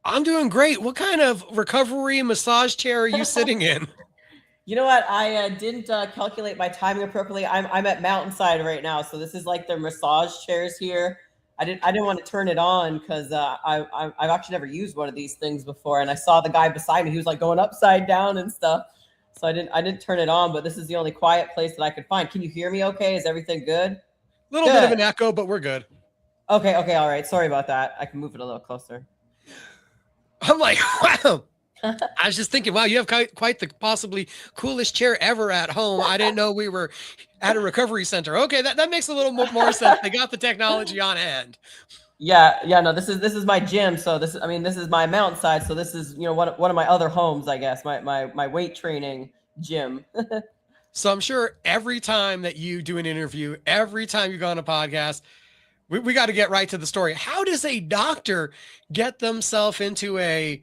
I'm doing great. What kind of recovery massage chair are you sitting in? You know what? I didn't calculate my timing appropriately. I'm at Mountainside right now, so this is like their massage chairs here. I didn't want to turn it on because I've actually never used one of these things before, and I saw the guy beside me. He was like going upside down and stuff, so I didn't turn it on. But this is the only quiet place that I could find. Can you hear me? Okay, is everything good? A little bit of an echo, but we're good. Okay, all right. Sorry about that. I can move it a little closer. I'm like, wow. I was just thinking, wow, you have quite the possibly coolest chair ever at home. I didn't know we were at a recovery center. Okay, that makes a little more sense. They got the technology on hand. Yeah. No, this is my gym. So this is my Mountainside. So this is one of my other homes, I guess. My weight training gym. So I'm sure every time that you do an interview, every time you go on a podcast, we got to get right to the story. How does a doctor get themselves into a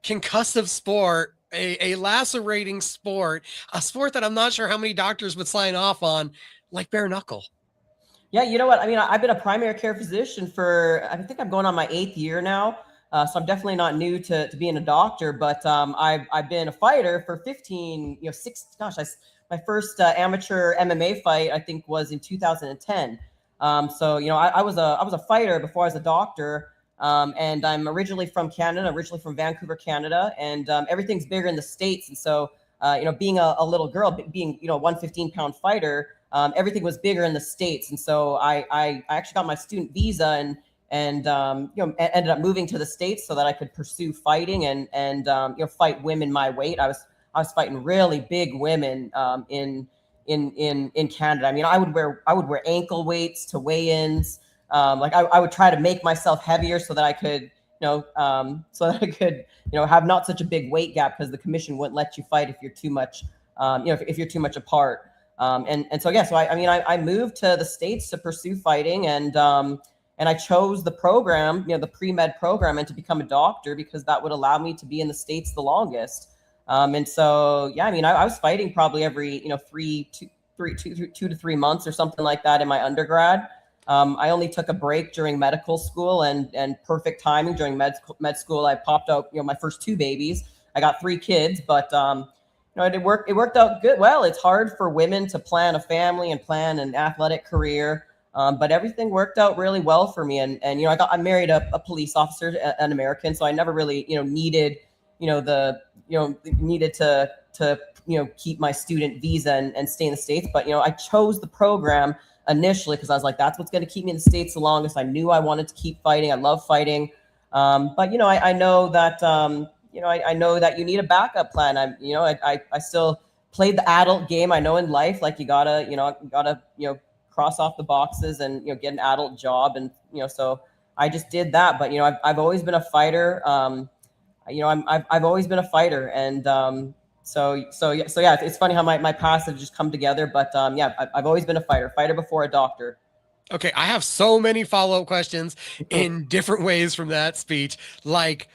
concussive sport, a lacerating sport, a sport that I'm not sure how many doctors would sign off on, like bare knuckle? Yeah, you know what? I mean, I've been a primary care physician for, I think I'm going on my 8th year now. So I'm definitely not new to being a doctor, but I've been a fighter for 15, my first amateur MMA fight, I think, was in 2010. So, I was a fighter before I was a doctor. And I'm originally from Canada, originally from Vancouver, Canada, and everything's bigger in the States. And so, being a little girl, being, 115-pound fighter, everything was bigger in the States. And so I actually got my student visa and ended up moving to the States so that I could pursue fighting and fight women my weight. I was fighting really big women in Canada. I mean, I would wear ankle weights to weigh-ins. I would try to make myself heavier so that I could, have not such a big weight gap, because the commission wouldn't let you fight if you're too much, if you're too much apart. So I moved to the States to pursue fighting, and I chose the program, the pre-med program, and to become a doctor, because that would allow me to be in the States the longest. I was fighting probably every, 2 to 3 months or something like that in my undergrad. I only took a break during medical school, and perfect timing during med school. I popped out, my first 2 babies. I got 3 kids, but it worked out good. Well, it's hard for women to plan a family and plan an athletic career, but everything worked out really well for me. And I married a police officer, an American, so I never really needed to keep my student visa and stay in the States. But I chose the program initially because I was like, that's what's going to keep me in the States the longest. I knew I wanted to keep fighting. I love fighting. But, you know, I know that, you know, I know that you need a backup plan. I still played the adult game. I know in life, like you gotta, cross off the boxes and, get an adult job. And, so I just did that. But, I've always been a fighter. I've always been a fighter. And, so yeah, it's funny how my paths have just come together. But, I've always been a fighter before a doctor. Okay, I have so many follow-up questions in different ways from that speech. Like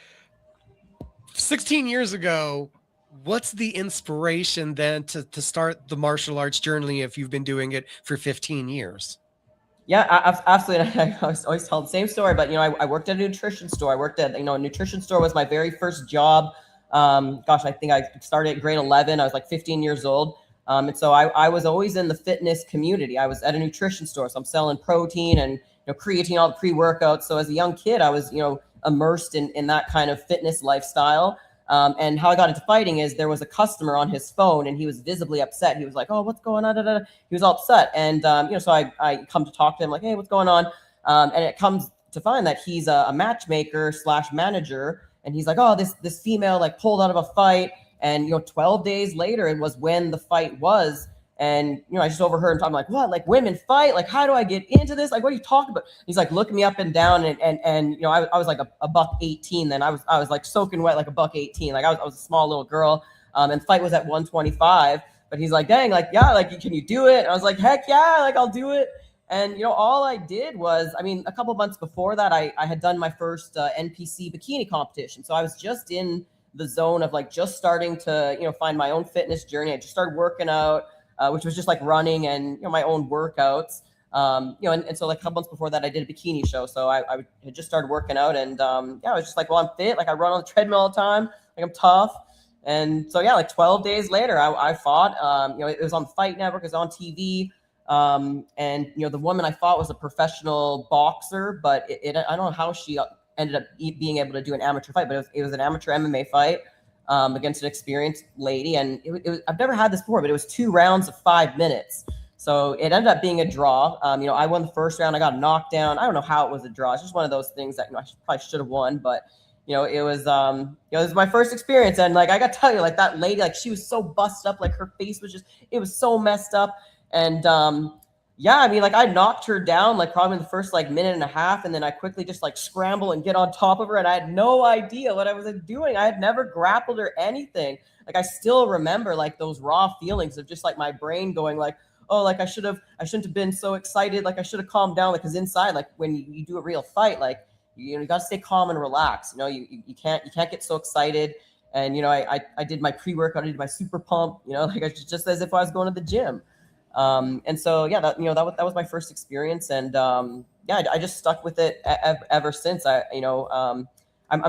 16 years ago, what's the inspiration then to start the martial arts journey if you've been doing it for 15 years? Yeah, absolutely. I always tell the same story, but, I worked at a nutrition store. I worked at, a nutrition store was my very first job. Gosh, I think I started at grade 11. I was like 15 years old. And so I was always in the fitness community. I was at a nutrition store, so I'm selling protein and creatine, all the pre-workouts. So as a young kid, I was immersed in that kind of fitness lifestyle. And how I got into fighting is there was a customer on his phone and he was visibly upset. He was like, "Oh, what's going on?" He was all upset, and so I come to talk to him like, "Hey, what's going on?" And it comes to find that he's a matchmaker / manager, and he's like, "Oh, this female like pulled out of a fight." And 12 days later, it was when the fight was. And I just overheard him talking like, "What? Like women fight? Like how do I get into this? Like what are you talking about?" He's like looking me up and down, and I was like a $118 then. I was like soaking wet like a $118. Like I was a small little girl, and the fight was at 125. But he's like, "Dang, like yeah, like can you do it?" And I was like, "Heck yeah, like I'll do it." And all I did was, a couple months before that, I had done my first NPC bikini competition. So I was just in the zone of like just starting to find my own fitness journey. I just started working out, which was just like running and my own workouts. And so like a couple months before that, I did a bikini show. So I had just started working out, and I was just like, well, I'm fit. Like I run on the treadmill all the time. Like I'm tough. And so yeah, like 12 days later, I fought. It was on the Fight Network. It was on TV. And the woman I fought was a professional boxer, but I don't know how she ended up being able to do an amateur fight, but it was an amateur MMA fight against an experienced lady. And it was, I've never had this before, but it was 2 rounds of 5 minutes. So it ended up being a draw. I won the first round. I got knocked down. I don't know how it was a draw. It's just one of those things that I probably should have won, but it was it was my first experience. And like I got to tell you, like that lady, like she was so busted up, like her face was it was so messed up. And yeah, like I knocked her down like probably in the first like minute and a half, and then I quickly just like scramble and get on top of her, and I had no idea what I was doing. I had never grappled or anything. Like I still remember like those raw feelings of just like my brain going like, oh, like I shouldn't have been so excited. Like I should have calmed down. Like, because inside, like when you do a real fight, like you got to stay calm and relax. You can't get so excited. And I did my pre-workout, I did my super pump. Like I just as if I was going to the gym. And so yeah, that was my first experience, and yeah, I just stuck with it ever since. I'm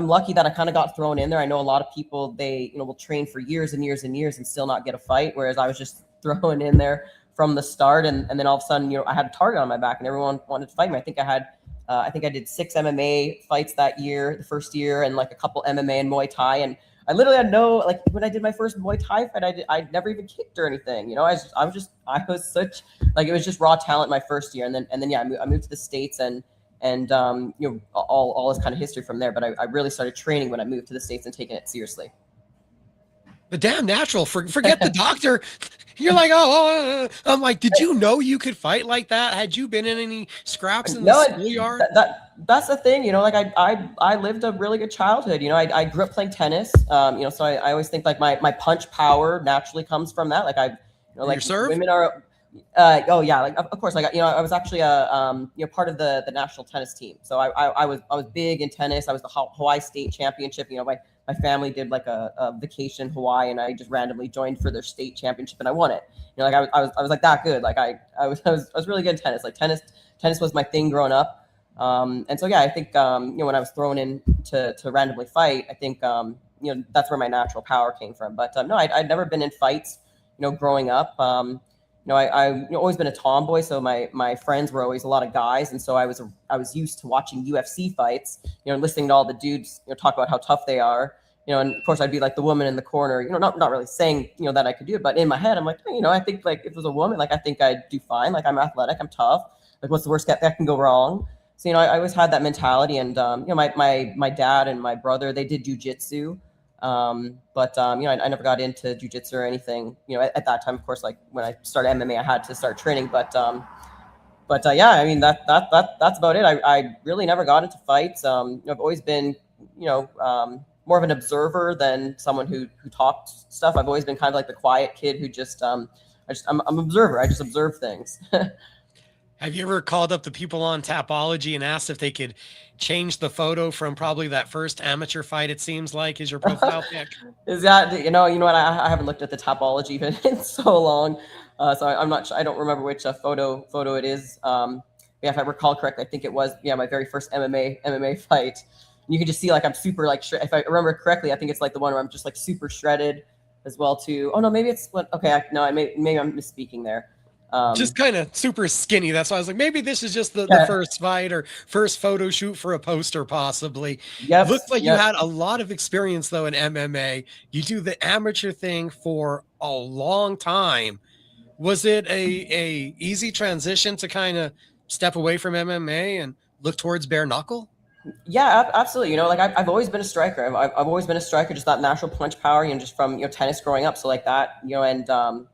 lucky that I kind of got thrown in there. I know a lot of people, they will train for years and years and years and still not get a fight, whereas I was just thrown in there from the start, and then all of a sudden I had a target on my back and everyone wanted to fight me. I think I did 6 MMA fights that year, the first year, and like a couple MMA and Muay Thai. And I literally had no, like when I did my first Muay Thai fight, I never even kicked or anything. I was such, like, it was just raw talent my first year. And then yeah, I moved to the States, and all is kind of history from there. But I really started training when I moved to the States and taking it seriously. The damn natural. Forget the doctor. You're like, oh, I'm like, did you know you could fight like that? Had you been in any scraps in the schoolyard? That's the thing, like I lived a really good childhood. I grew up playing tennis. So I always think like my punch power naturally comes from that. Like like your serve? Women are, oh yeah, like of course, like I was actually part of the national tennis team. So I was big in tennis. I was the Hawaii State Championship. My family did like a vacation in Hawaii, and I just randomly joined for their state championship, and I won it. Like I was like that good. Like I was really good in tennis. Like tennis was my thing growing up. And so yeah, I think when I was thrown in to randomly fight, I think that's where my natural power came from. But no, I'd never been in fights. Growing up. I always been a tomboy, so my friends were always a lot of guys, and so I was used to watching UFC fights, listening to all the dudes talk about how tough they are, and of course I'd be like the woman in the corner, not really saying that I could do it, but in my head I'm like, I think like if it was a woman, like I think I'd do fine, like I'm athletic, I'm tough, like what's the worst that can go wrong? So, you know, I always had that mentality, and, you know, my dad and my brother, they did jujitsu. But you know, I never got into jujitsu or anything, you know, at that time. Of course, like when I started MMA, I had to start training, but yeah, I mean, that's about it. I really never got into fights. You know, I've always been, you know, more of an observer than someone who talked stuff. I've always been kind of like the quiet kid who just, I'm an observer. I just observe things. Have you ever called up the people on Tapology and asked if they could change the photo from probably that first amateur fight, it seems like, is your profile pic? Is that, you know what? I haven't looked at the Tapology in so long. So I'm not sure. I don't remember which photo it is. Yeah, if I recall correctly, I think it was, yeah, my very first MMA fight. And you can just see like I'm super like, if I remember correctly, I think it's like the one where I'm just like super shredded as well too. Oh no, maybe it's what? Okay, maybe I'm misspeaking there. Just kind of super skinny. That's why I was like, maybe this is just the first fight or first photo shoot for a poster, possibly. Yep. Looks like you had a lot of experience though in MMA. You do the amateur thing for a long time. Was it a easy transition to kind of step away from MMA and look towards bare knuckle? Yeah, absolutely. You know, like I've always been a striker. I've always been a striker, just that natural punch power, you know, just from, you know, tennis growing up. So like that, you know, and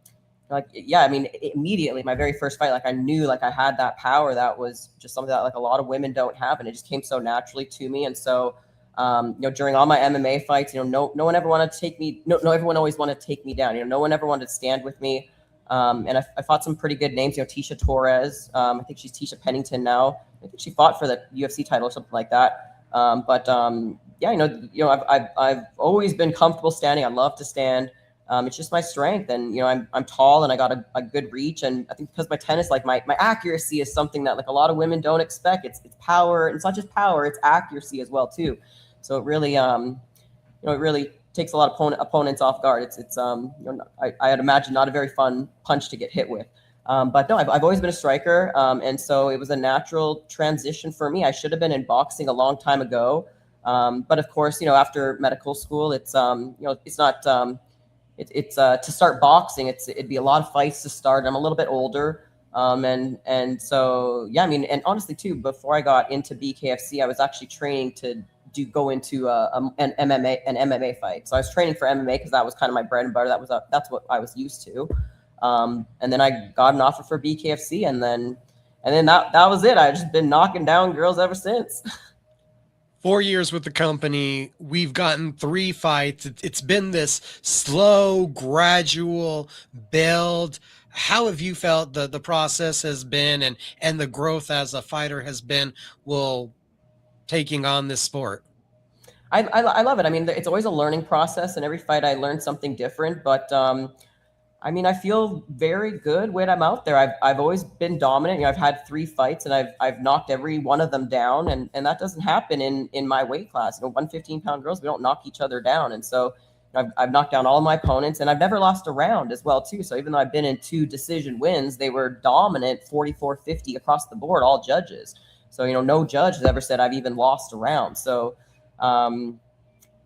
like, yeah, I mean, immediately my very first fight, like I knew like I had that power that was just something that like a lot of women don't have, and it just came so naturally to me. And so, you know, during all my MMA fights, you know, no one ever wanted to take me. No, everyone always wanted to take me down. You know, no one ever wanted to stand with me. And I fought some pretty good names. You know, Tisha Torres. I think she's Tisha Pennington now. I think she fought for the UFC title or something like that. Yeah, you know, I've always been comfortable standing. I love to stand. It's just my strength, and you know, I'm tall and I got a good reach, and I think because my tennis, like my accuracy is something that like a lot of women don't expect. It's power. It's not just power; it's accuracy as well too. So it really, you know, it really takes a lot of opponents off guard. It's you know, I'd imagine not a very fun punch to get hit with. But no, I've always been a striker, and so it was a natural transition for me. I should have been in boxing a long time ago, but of course, you know, after medical school, it's you know, it's not. It's to start boxing, it'd be a lot of fights to start. I'm a little bit older, and so yeah, I mean, and honestly too, before I got into BKFC, I was actually training to go into an MMA fight. So I was training for MMA because that was kind of my bread and butter. That's what I was used to. And then I got an offer for BKFC, and then that was it. I've just been knocking down girls ever since. 4 years with the company, we've gotten 3 fights. It's been this slow, gradual build. How have you felt the process has been and the growth as a fighter has been while taking on this sport? I love it. I mean, it's always a learning process, and every fight I learn something different. But I mean, I feel very good when I'm out there. I've always been dominant. You know, I've had 3 fights and I've knocked every one of them down, and that doesn't happen in my weight class. You know, 115-pound girls, we don't knock each other down, and so I've knocked down all my opponents, and I've never lost a round as well too. So even though I've been in 2 decision wins, they were dominant 44-50 across the board, all judges. So you know, no judge has ever said I've even lost a round. So.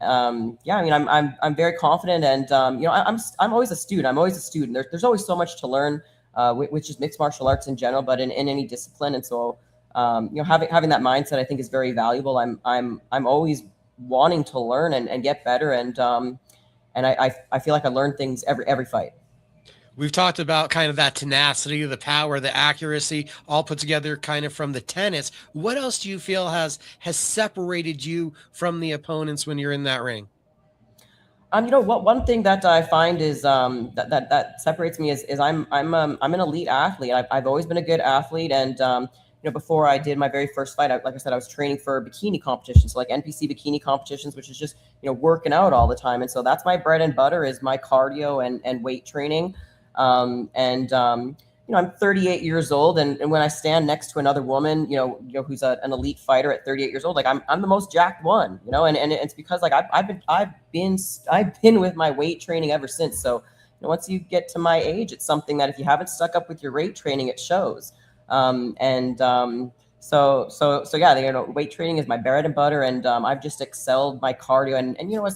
Yeah, I mean, I'm very confident, and you know, I'm always a student. I'm always a student. There's always so much to learn, which is mixed martial arts in general, but in any discipline. And so, you know, having that mindset, I think, is very valuable. I'm always wanting to learn and get better, and I feel like I learn things every fight. We've talked about kind of that tenacity, the power, the accuracy, all put together kind of from the tennis. What else do you feel has separated you from the opponents when you're in that ring? You know what? One thing that I find is that separates me is I'm an elite athlete. I've always been a good athlete, and you know, before I did my very first fight, like I said, I was training for bikini competitions, so like NPC bikini competitions, which is just, you know, working out all the time, and so that's my bread and butter, is my cardio and weight training. You know, I'm 38 years old, and when I stand next to another woman, you know, who's an elite fighter at 38 years old, like I'm the most jacked one, you know, and it's because like I've been with my weight training ever since. So, you know, once you get to my age, it's something that if you haven't stuck up with your weight training, it shows. So yeah, you know, weight training is my bread and butter, and I've just excelled my cardio, and you know,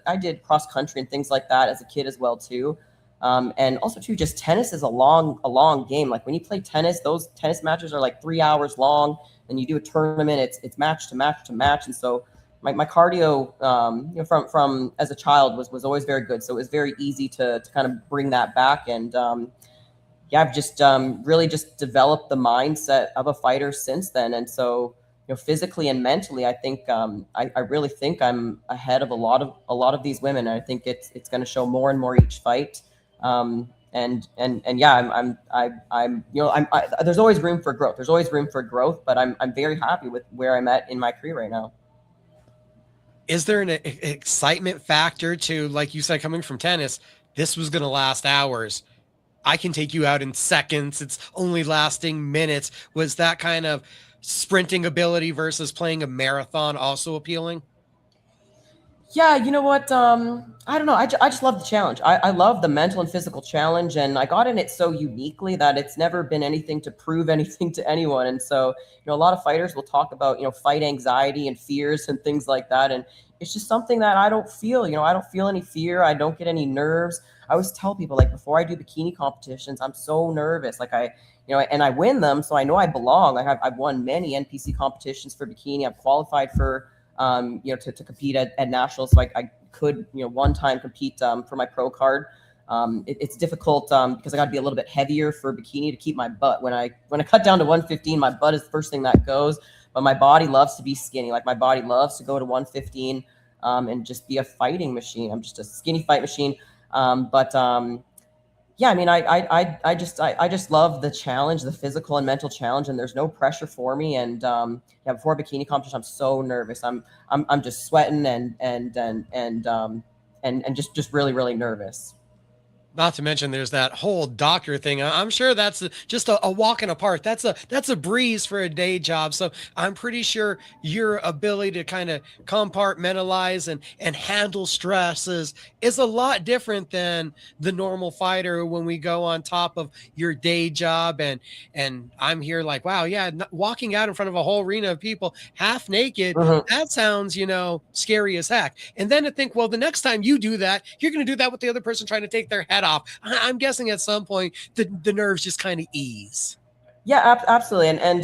I did cross country and things like that as a kid as well too. And also too, just tennis is a long game. Like when you play tennis, those tennis matches are like 3 hours long. And you do a tournament, it's match to match to match. And so my cardio, from as a child was always very good. So it was very easy to kind of bring that back. And I've just really just developed the mindset of a fighter since then. And so, physically and mentally, I think I really think I'm ahead of a lot of these women. And I think it's going to show more and more each fight. And yeah, there's always room for growth. There's always room for growth, but I'm very happy with where I'm at in my career right now. Is there an excitement factor to, like you said, coming from tennis, this was going to last hours? I can take you out in seconds. It's only lasting minutes. Was that kind of sprinting ability versus playing a marathon also appealing? Yeah, you know what? I don't know. I just love the challenge. I love the mental and physical challenge, and I got in it so uniquely that it's never been anything to prove anything to anyone. And so, a lot of fighters will talk about, fight anxiety and fears and things like that. And it's just something that I don't feel. I don't feel any fear. I don't get any nerves. I always tell people, like, before I do bikini competitions, I'm so nervous. Like and I win them, so I know I belong. I've won many NPC competitions for bikini. I've qualified for to compete at nationals. So I could, one time compete for my pro card. It's difficult because I got to be a little bit heavier for bikini to keep my butt. When I cut down to 115, my butt is the first thing that goes, but my body loves to be skinny. Like my body loves to go to 115 and just be a fighting machine. I'm just a skinny fight machine. Yeah, I mean, I just love the challenge, the physical and mental challenge, and there's no pressure for me. And before a bikini competition, I'm so nervous. I'm just sweating and just really, really nervous. Not to mention there's that whole doctor thing. I'm sure that's just a walk in the park. That's a breeze for a day job. So I'm pretty sure your ability to kind of compartmentalize and handle stresses is a lot different than the normal fighter when we go on top of your day job. And I'm here like, wow, yeah, walking out in front of a whole arena of people half naked, that sounds, scary as heck. And then to think, well, the next time you do that, you're going to do that with the other person trying to take their head off. I'm guessing at some point the nerves just kind of ease. Yeah, absolutely. And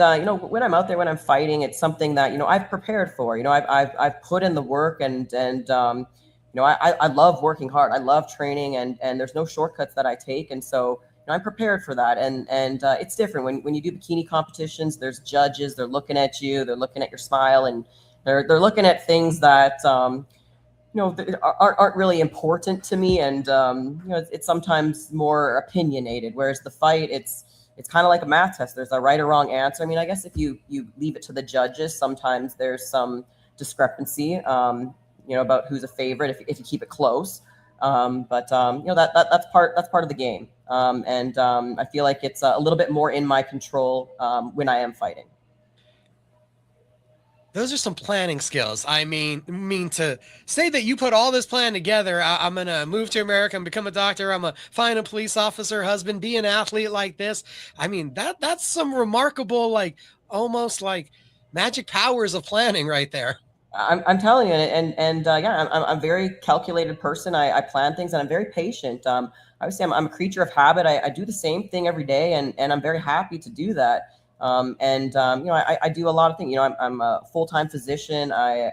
when I'm out there, when I'm fighting, it's something that, I've prepared for. I've put in the work and I love working hard. I love training and there's no shortcuts that I take. And so I'm prepared for that. And it's different when you do bikini competitions. There's judges. They're looking at you. They're looking at your smile, and they're looking at things that aren't really important to me. And it's sometimes more opinionated. Whereas the fight, it's kind of like a math test. There's a right or wrong answer. I mean, I guess if you leave it to the judges, sometimes there's some discrepancy, about who's a favorite if you keep it close. That's part of the game. I feel like it's a little bit more in my control when I am fighting. Those are some planning skills. I mean to say that you put all this plan together, I'm going to move to America and become a doctor. I'm going to find a police officer, husband, be an athlete like this. I mean, that's some remarkable, like almost like magic powers of planning right there. I'm telling you, I'm a very calculated person. I plan things and I'm very patient. I would say I'm a creature of habit. I do the same thing every day and I'm very happy to do that. I do a lot of things. I'm a full-time physician. I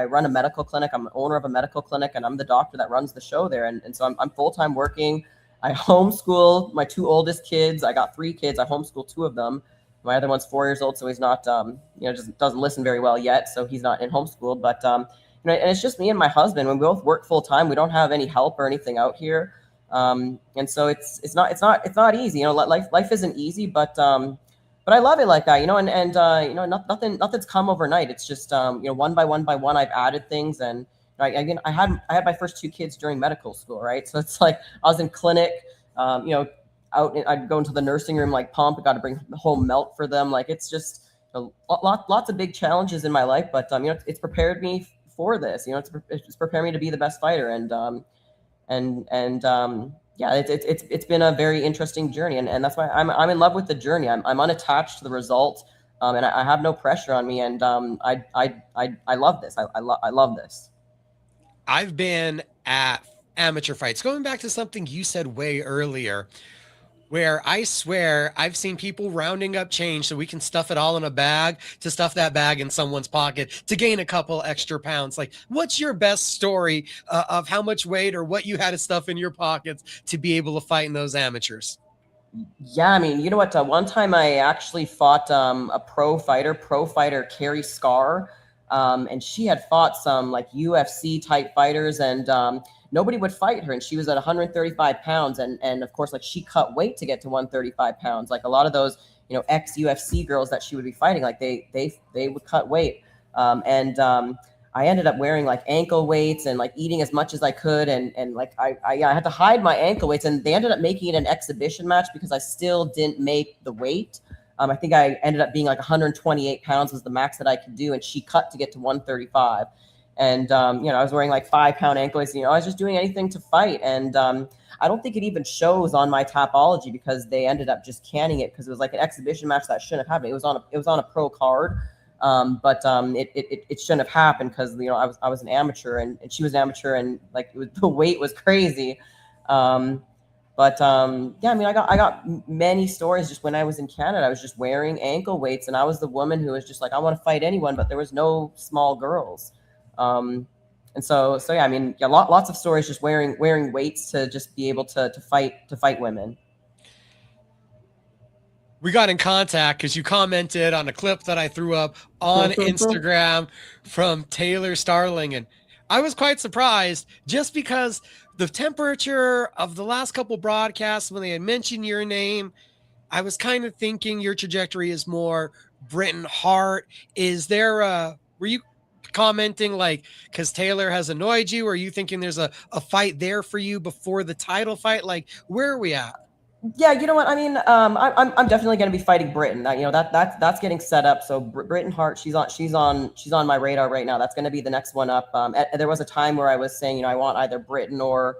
run a medical clinic. I'm the owner of a medical clinic, and I'm the doctor that runs the show there. And so I'm full-time working. I homeschool my two oldest kids. I got 3 kids. I homeschool 2 of them. My other one's 4 years old, so he's not, just doesn't listen very well yet, so he's not in homeschool. But and it's just me and my husband. We both work full-time. We don't have any help or anything out here, and so it's not easy. Life isn't easy, but I love it like that, nothing's come overnight. It's just, one by one, I've added things. And I had my first 2 kids during medical school, right? So it's like I was in clinic, I'd go into the nursing room, like pump. I got to bring home milk for them. Like it's just lots of big challenges in my life, but it's prepared me for this. It's prepared me to be the best fighter. It's been a very interesting journey, and that's why I'm in love with the journey. I'm unattached to the result, and I have no pressure on me. And I love this. I love this. I've been at amateur fights. Going back to something you said way earlier, where I swear I've seen people rounding up change so we can stuff it all in a bag to stuff that bag in someone's pocket to gain a couple extra pounds. Like, what's your best story of how much weight or what you had to stuff in your pockets to be able to fight in those amateurs? Yeah, I mean, you know what? One time I actually fought a pro fighter Carrie Scar, and she had fought some like UFC type fighters, and nobody would fight her, and she was at 135 pounds, and of course, like she cut weight to get to 135 pounds. Like a lot of those, you know, ex UFC girls that she would be fighting, like they would cut weight, and I ended up wearing like ankle weights and like eating as much as I could. And like, I had to hide my ankle weights, and they ended up making it an exhibition match because I still didn't make the weight. I think I ended up being like 128 pounds was the max that I could do. And she cut to get to 135. And, you know, I was wearing like 5-pound ankle weights, you know, I was just doing anything to fight. And, I don't think it even shows on my Tapology because they ended up just canning it because it was like an exhibition match that shouldn't have happened. It was on a pro card. But it shouldn't have happened because, you know, I was an amateur and she was an amateur, and like the weight was crazy. Yeah, I mean, I got many stories just when I was in Canada. I was just wearing ankle weights, and I was the woman who was just like, I want to fight anyone, but there was no small girls. And so yeah, I mean, yeah, lots of stories just wearing weights to just be able to fight women. We got in contact because you commented on a clip that I threw up on Instagram from Taylor Starling. And I was quite surprised just because the temperature of the last couple broadcasts, when they had mentioned your name, I was kind of thinking your trajectory is more Britain Hart. Is there were you commenting like, because Taylor has annoyed you? Or are you thinking there's a fight there for you before the title fight? Like, where are we at? Yeah, you know what? I mean, I'm definitely going to be fighting Britain. You know, that's getting set up. So Britain Hart, she's on my radar right now. That's going to be the next one up. There was a time where I was saying, you know, I want either Britain or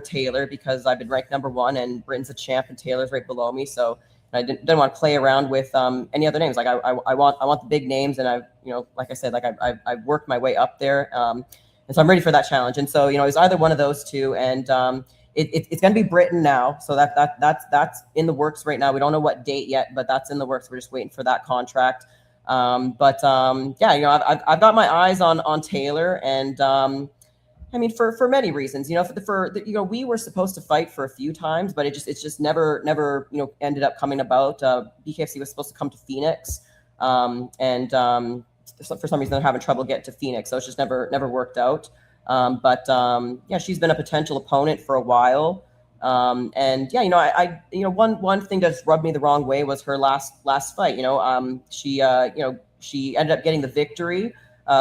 Taylor because I've been ranked #1 and Britain's a champ and Taylor's right below me. So I didn't want to play around with any other names. Like I want the big names, and I've, you know, like I said, like I've worked my way up there, and so I'm ready for that challenge. And so, you know, it's either one of those two, and it's going to be Britain now. So that's in the works right now. We don't know what date yet, but that's in the works. We're just waiting for that contract. Yeah, you know, I've got my eyes on Taylor, and I mean, for many reasons, you know, you know, we were supposed to fight for a few times, but it's just never, you know, ended up coming about. BKFC was supposed to come to Phoenix, and for some reason they're having trouble getting to Phoenix, so it's just never worked out. Yeah, she's been a potential opponent for a while. And yeah, you know, I you know, one thing that's rubbed me the wrong way was her last fight. You know, she ended up getting the victory,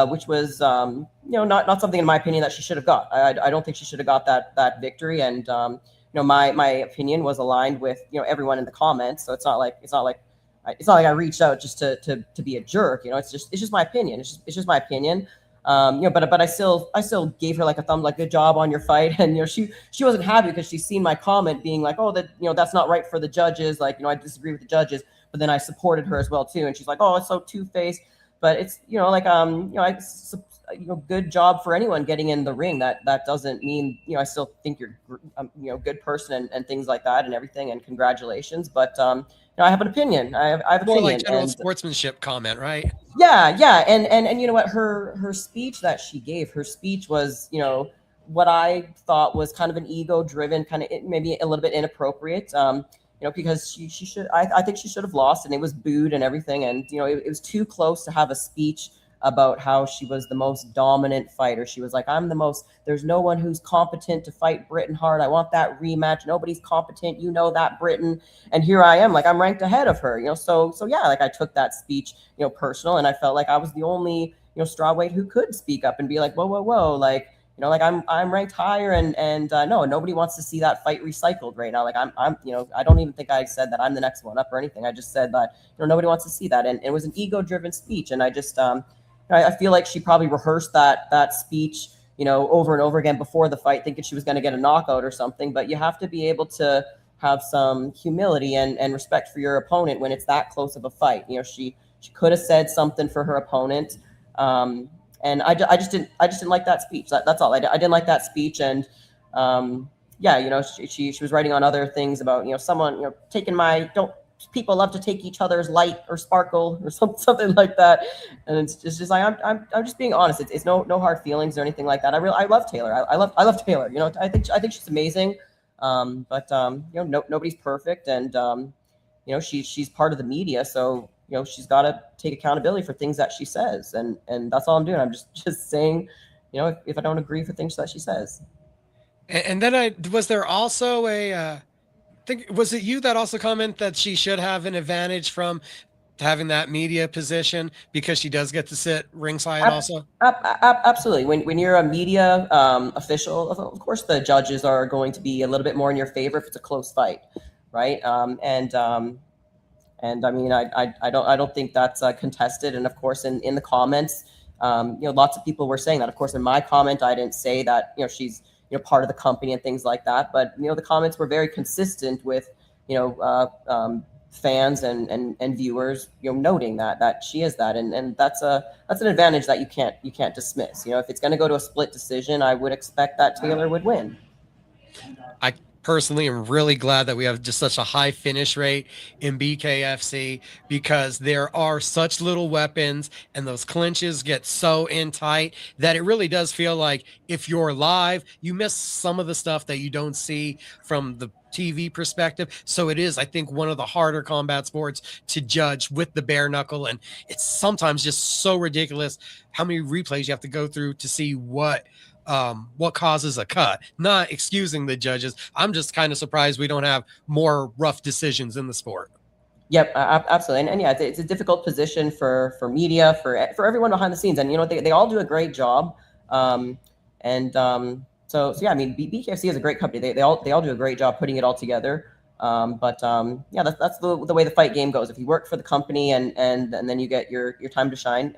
which was, you know, not something in my opinion that she should have got. I don't think she should have got that victory. And, you know, my opinion was aligned with, you know, everyone in the comments. So it's not like I reached out just to be a jerk. You know, it's just my opinion. It's just my opinion. You know, but I still gave her like a thumb, like, good job on your fight. And, you know, she wasn't happy because she's seen my comment being like, oh, that, you know, that's not right for the judges. Like, you know, I disagree with the judges, but then I supported her as well too. And she's like, oh, it's so two-faced. But it's, you know, like, you know, good job for anyone getting in the ring. That doesn't mean, you know, I still think you're, you know, good person and things like that and everything. And congratulations. But, you know, I have an opinion. I have an more opinion. Like general sportsmanship comment, right? Yeah. And you know what, her speech that she gave, her speech was, you know, what I thought was kind of an ego driven, kind of maybe a little bit inappropriate. You know, because she should, I think she should have lost, and it was booed and everything. And, you know, it was too close to have a speech about how she was the most dominant fighter. She was like, there's no one who's competent to fight Britain Hart. I want that rematch. Nobody's competent. You know that, Britain. And here I am, like, I'm ranked ahead of her, you know? So yeah, like, I took that speech, you know, personal, and I felt like I was the only, you know, strawweight who could speak up and be like, whoa, like, you know, like, I'm ranked higher, and no, nobody wants to see that fight recycled right now. Like, I'm, you know, I don't even think I said that I'm the next one up or anything. I just said that, you know, nobody wants to see that, and it was an ego-driven speech, and I just, I feel like she probably rehearsed that speech, you know, over and over again before the fight, thinking she was going to get a knockout or something. But you have to be able to have some humility and respect for your opponent when it's that close of a fight. You know, she could have said something for her opponent. And I just didn't like that speech. That's all. I didn't like that speech. And yeah, you know, she was writing on other things about, you know, someone, you know, taking my, don't, people love to take each other's light or sparkle or something like that. And it's just like, I'm just being honest. It's no hard feelings or anything like that. I love Taylor. I love Taylor. You know, I think she's amazing. But you know, nobody's perfect. And, you know, she's part of the media. So, you know, she's got to take accountability for things that she says. And that's all I'm doing. I'm just saying, you know, if I don't agree with things that she says. And then was there also I think, was it you that also comment that she should have an advantage from having that media position because she does get to sit ringside also? Absolutely. When you're a media official, of course the judges are going to be a little bit more in your favor if it's a close fight, right? And I mean, I don't think that's contested. And of course, in the comments, you know, lots of people were saying that. Of course, in my comment, I didn't say that, you know, she's, you know, part of the company and things like that. But, you know, the comments were very consistent with, you know, fans and viewers, you know, noting that she is that. And that's an advantage that you can't dismiss. You know, if it's going to go to a split decision, I would expect that Taylor would win. I personally am really glad that we have just such a high finish rate in BKFC because there are such little weapons and those clinches get so in tight that it really does feel like if you're live, you miss some of the stuff that you don't see from the TV perspective. So it is, I think, one of the harder combat sports to judge with the bare knuckle. And it's sometimes just so ridiculous how many replays you have to go through to see what causes a cut. Not excusing the judges. I'm just kind of surprised we don't have more rough decisions in the sport. Yep, absolutely. And yeah, it's a difficult position for media, for everyone behind the scenes. And, you know, they all do a great job. So yeah, I mean, BKFC is a great company. They all do a great job putting it all together. Yeah, that's the way the fight game goes. If you work for the company and then you get your time to shine,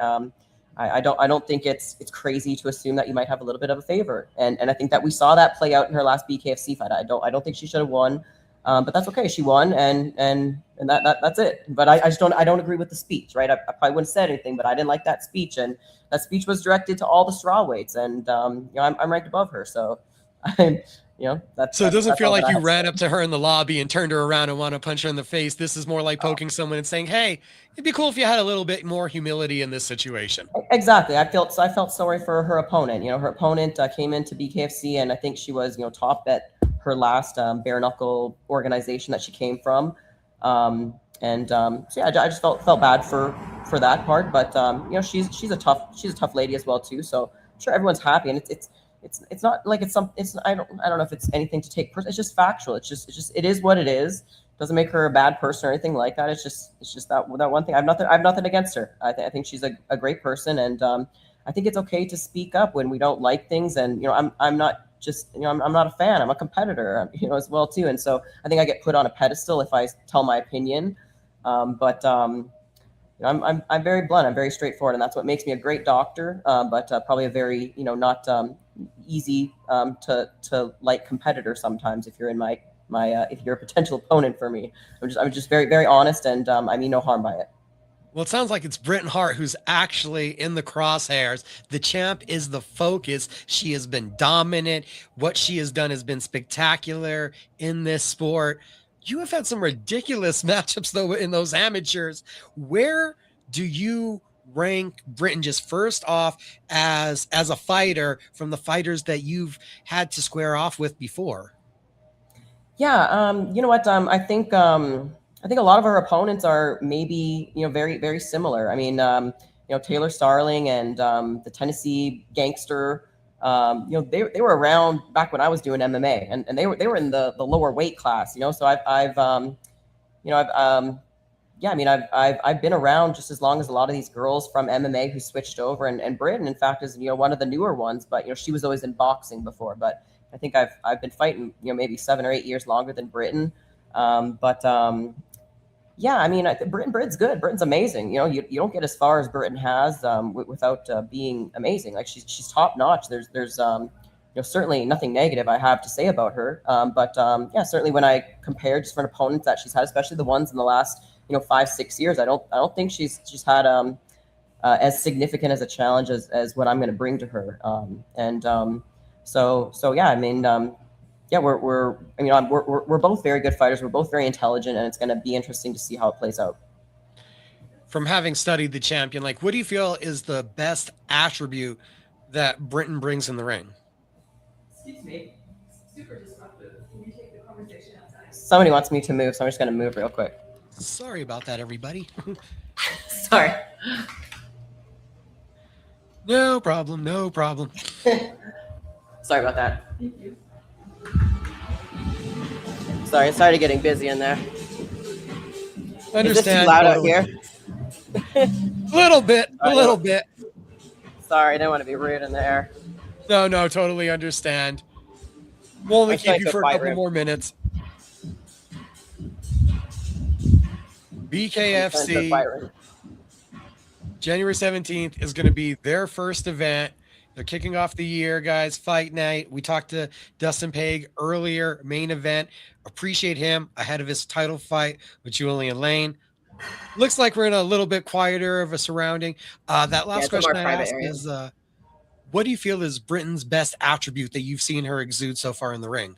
I don't think it's crazy to assume that you might have a little bit of a favor. And I think that we saw that play out in her last BKFC fight. I don't think she should have won. But that's okay. She won, and that's it. But I don't agree with the speech, right? I probably wouldn't have said anything, but I didn't like that speech, and that speech was directed to all the strawweights, and you know, I'm ranked above her, so I'm, you know, so it doesn't feel like you ran up to her in the lobby and turned her around and want to punch her in the face. This is more like poking someone and saying, "Hey, it'd be cool if you had a little bit more humility in this situation." Exactly. I felt sorry for her opponent. You know, her opponent came into BKFC, and I think she was, you know, top at her last bare knuckle organization that she came from. So yeah, I just felt bad for that part. But you know, she's a tough lady as well too. So I'm sure everyone's happy, and it's not like I don't know if it's anything to take personal. It's just factual. It is what it is. Doesn't make her a bad person or anything like that. It's just that one thing. I have nothing against her. I think she's a great person, and I think it's okay to speak up when we don't like things. And, you know, I'm not just, you know, I'm not a fan. I'm a competitor, you know, as well too. And so I think I get put on a pedestal if I tell my opinion. You know, I'm very blunt. I'm very straightforward, and that's what makes me a great doctor. But probably a very, you know, not easy to like competitor sometimes if you're in my if you're a potential opponent for me. I'm just very, very honest, and I mean no harm by it. Well, it sounds like it's Britain Hart who's actually in the crosshairs. The champ is the focus. She has been dominant. What she has done has been spectacular in this sport. You have had some ridiculous matchups, though, in those amateurs. Where do you rank Britain, just first off as a fighter, from the fighters that you've had to square off with before? Yeah, you know what? I think a lot of our opponents are maybe, you know, very, very similar. I mean, you know, Taylor Starling and the Tennessee Gangster, you know, they were around back when I was doing MMA, and they were in the lower weight class, you know. So yeah, I mean, I've been around just as long as a lot of these girls from MMA who switched over, and Britain, in fact, is, you know, one of the newer ones. But, you know, she was always in boxing before, but I think I've been fighting, you know, maybe 7 or 8 years longer than Britain. Yeah, I mean, Britain's good. Britain's amazing. You know, you don't get as far as Britain has without being amazing. Like she's top notch. There's you know, certainly nothing negative I have to say about her. Yeah, certainly when I compare just for an opponent that she's had, especially the ones in the last, you know, 5-6 years, I don't think she's had as significant as a challenge as what I'm going to bring to her. So yeah, I mean, yeah, we're both very good fighters. We're both very intelligent, and it's going to be interesting to see how it plays out. From having studied the champion, like, what do you feel is the best attribute that Britton brings in the ring? Excuse me. Super disruptive. Can you take the conversation outside? Somebody wants me to move, so I'm just going to move real quick. Sorry about that, everybody. Sorry. No problem. No problem. Sorry about that. Thank you. Sorry to getting busy in there. Understand. Is this too loud out here? A little bit. Sorry, I didn't want to be rude in there. No, totally understand. We'll only keep you for a couple more minutes. BKFC, January 17th is going to be their first event. They're kicking off the year, guys. Fight night. We talked to Dustin Pague earlier, main event. Appreciate him ahead of his title fight with Julian Lane. Looks like we're in a little bit quieter of a surrounding. That last question I asked is, what do you feel is Britton's best attribute that you've seen her exude so far in the ring?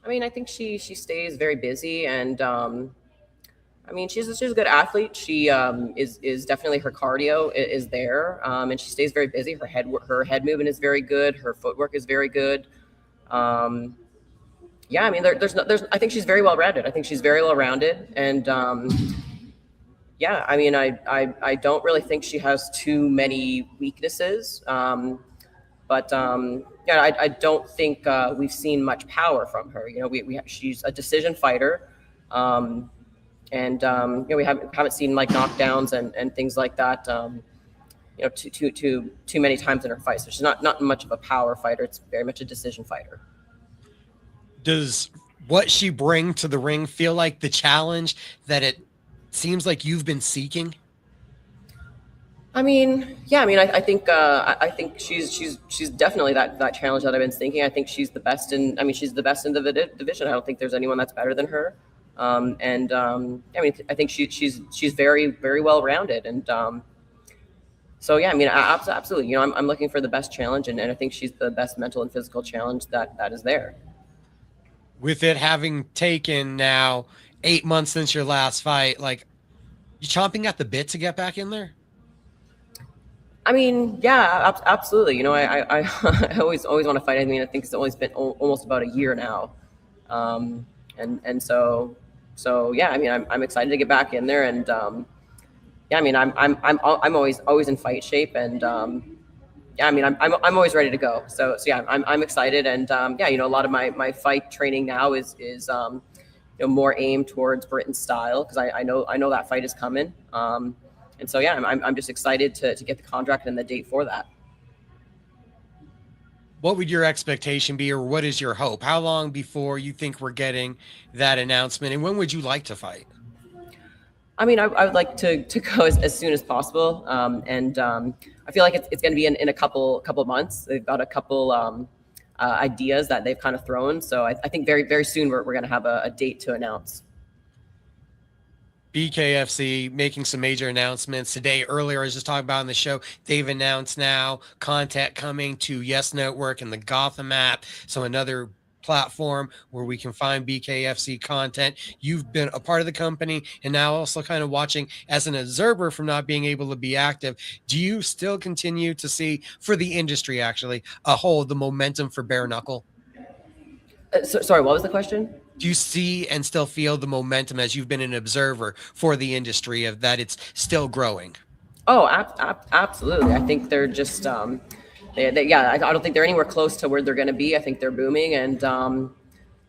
I mean, I think she stays very busy, and I mean, she's a good athlete. She is definitely, her cardio is there, and she stays very busy. Her head movement is very good. Her footwork is very good. Yeah, I mean, I think she's very well rounded. I think she's very well rounded, and yeah, I mean, I don't really think she has too many weaknesses. But yeah, I don't think we've seen much power from her. You know, she's a decision fighter. And you know, we haven't seen like knockdowns and things like that, you know, too many times in her fights. So she's not much of a power fighter. It's very much a decision fighter. Does what she bring to the ring feel like the challenge that it seems like you've been seeking? I mean, yeah. I mean, I think she's definitely that challenge that I've been thinking. I think she's the best in. I mean, she's the best in the division. I don't think there's anyone that's better than her. I mean, I think she's very well rounded, and so yeah, I mean, absolutely. You know, I'm looking for the best challenge, and I think she's the best mental and physical challenge that is there. With it having taken now 8 months since your last fight, like, you chomping at the bit to get back in there? I mean, yeah, absolutely. You know, I always want to fight. I mean, I think it's always been almost about a year now, and so yeah. I mean, I'm excited to get back in there, and yeah. I mean, I'm always in fight shape, and yeah. I mean, I'm always ready to go. So yeah, I'm excited, and yeah. You know, a lot of my fight training now is you know, more aimed towards Britton's style, because I know that fight is coming. And so, yeah, I'm just excited to get the contract and the date for that. What would your expectation be, or what is your hope? How long before you think we're getting that announcement, and when would you like to fight? I mean, I would like to go as soon as possible. And I feel like it's going to be in a couple months. They've got a couple ideas that they've kind of thrown. So I think very soon we're going to have a date to announce. BKFC making some major announcements today. Earlier, I was just talking about on the show, they've announced now content coming to Yes Network and the Gotham app. So another platform where we can find BKFC content. You've been a part of the company and now also kind of watching as an observer from not being able to be active. Do you still continue to see, for the industry actually, a whole, the momentum for bare knuckle? Sorry, what was the question? Do you see and still feel the momentum as you've been an observer for the industry of that it's still growing? Oh, absolutely. I think they're just, yeah, I don't think they're anywhere close to where they're going to be. I think they're booming. And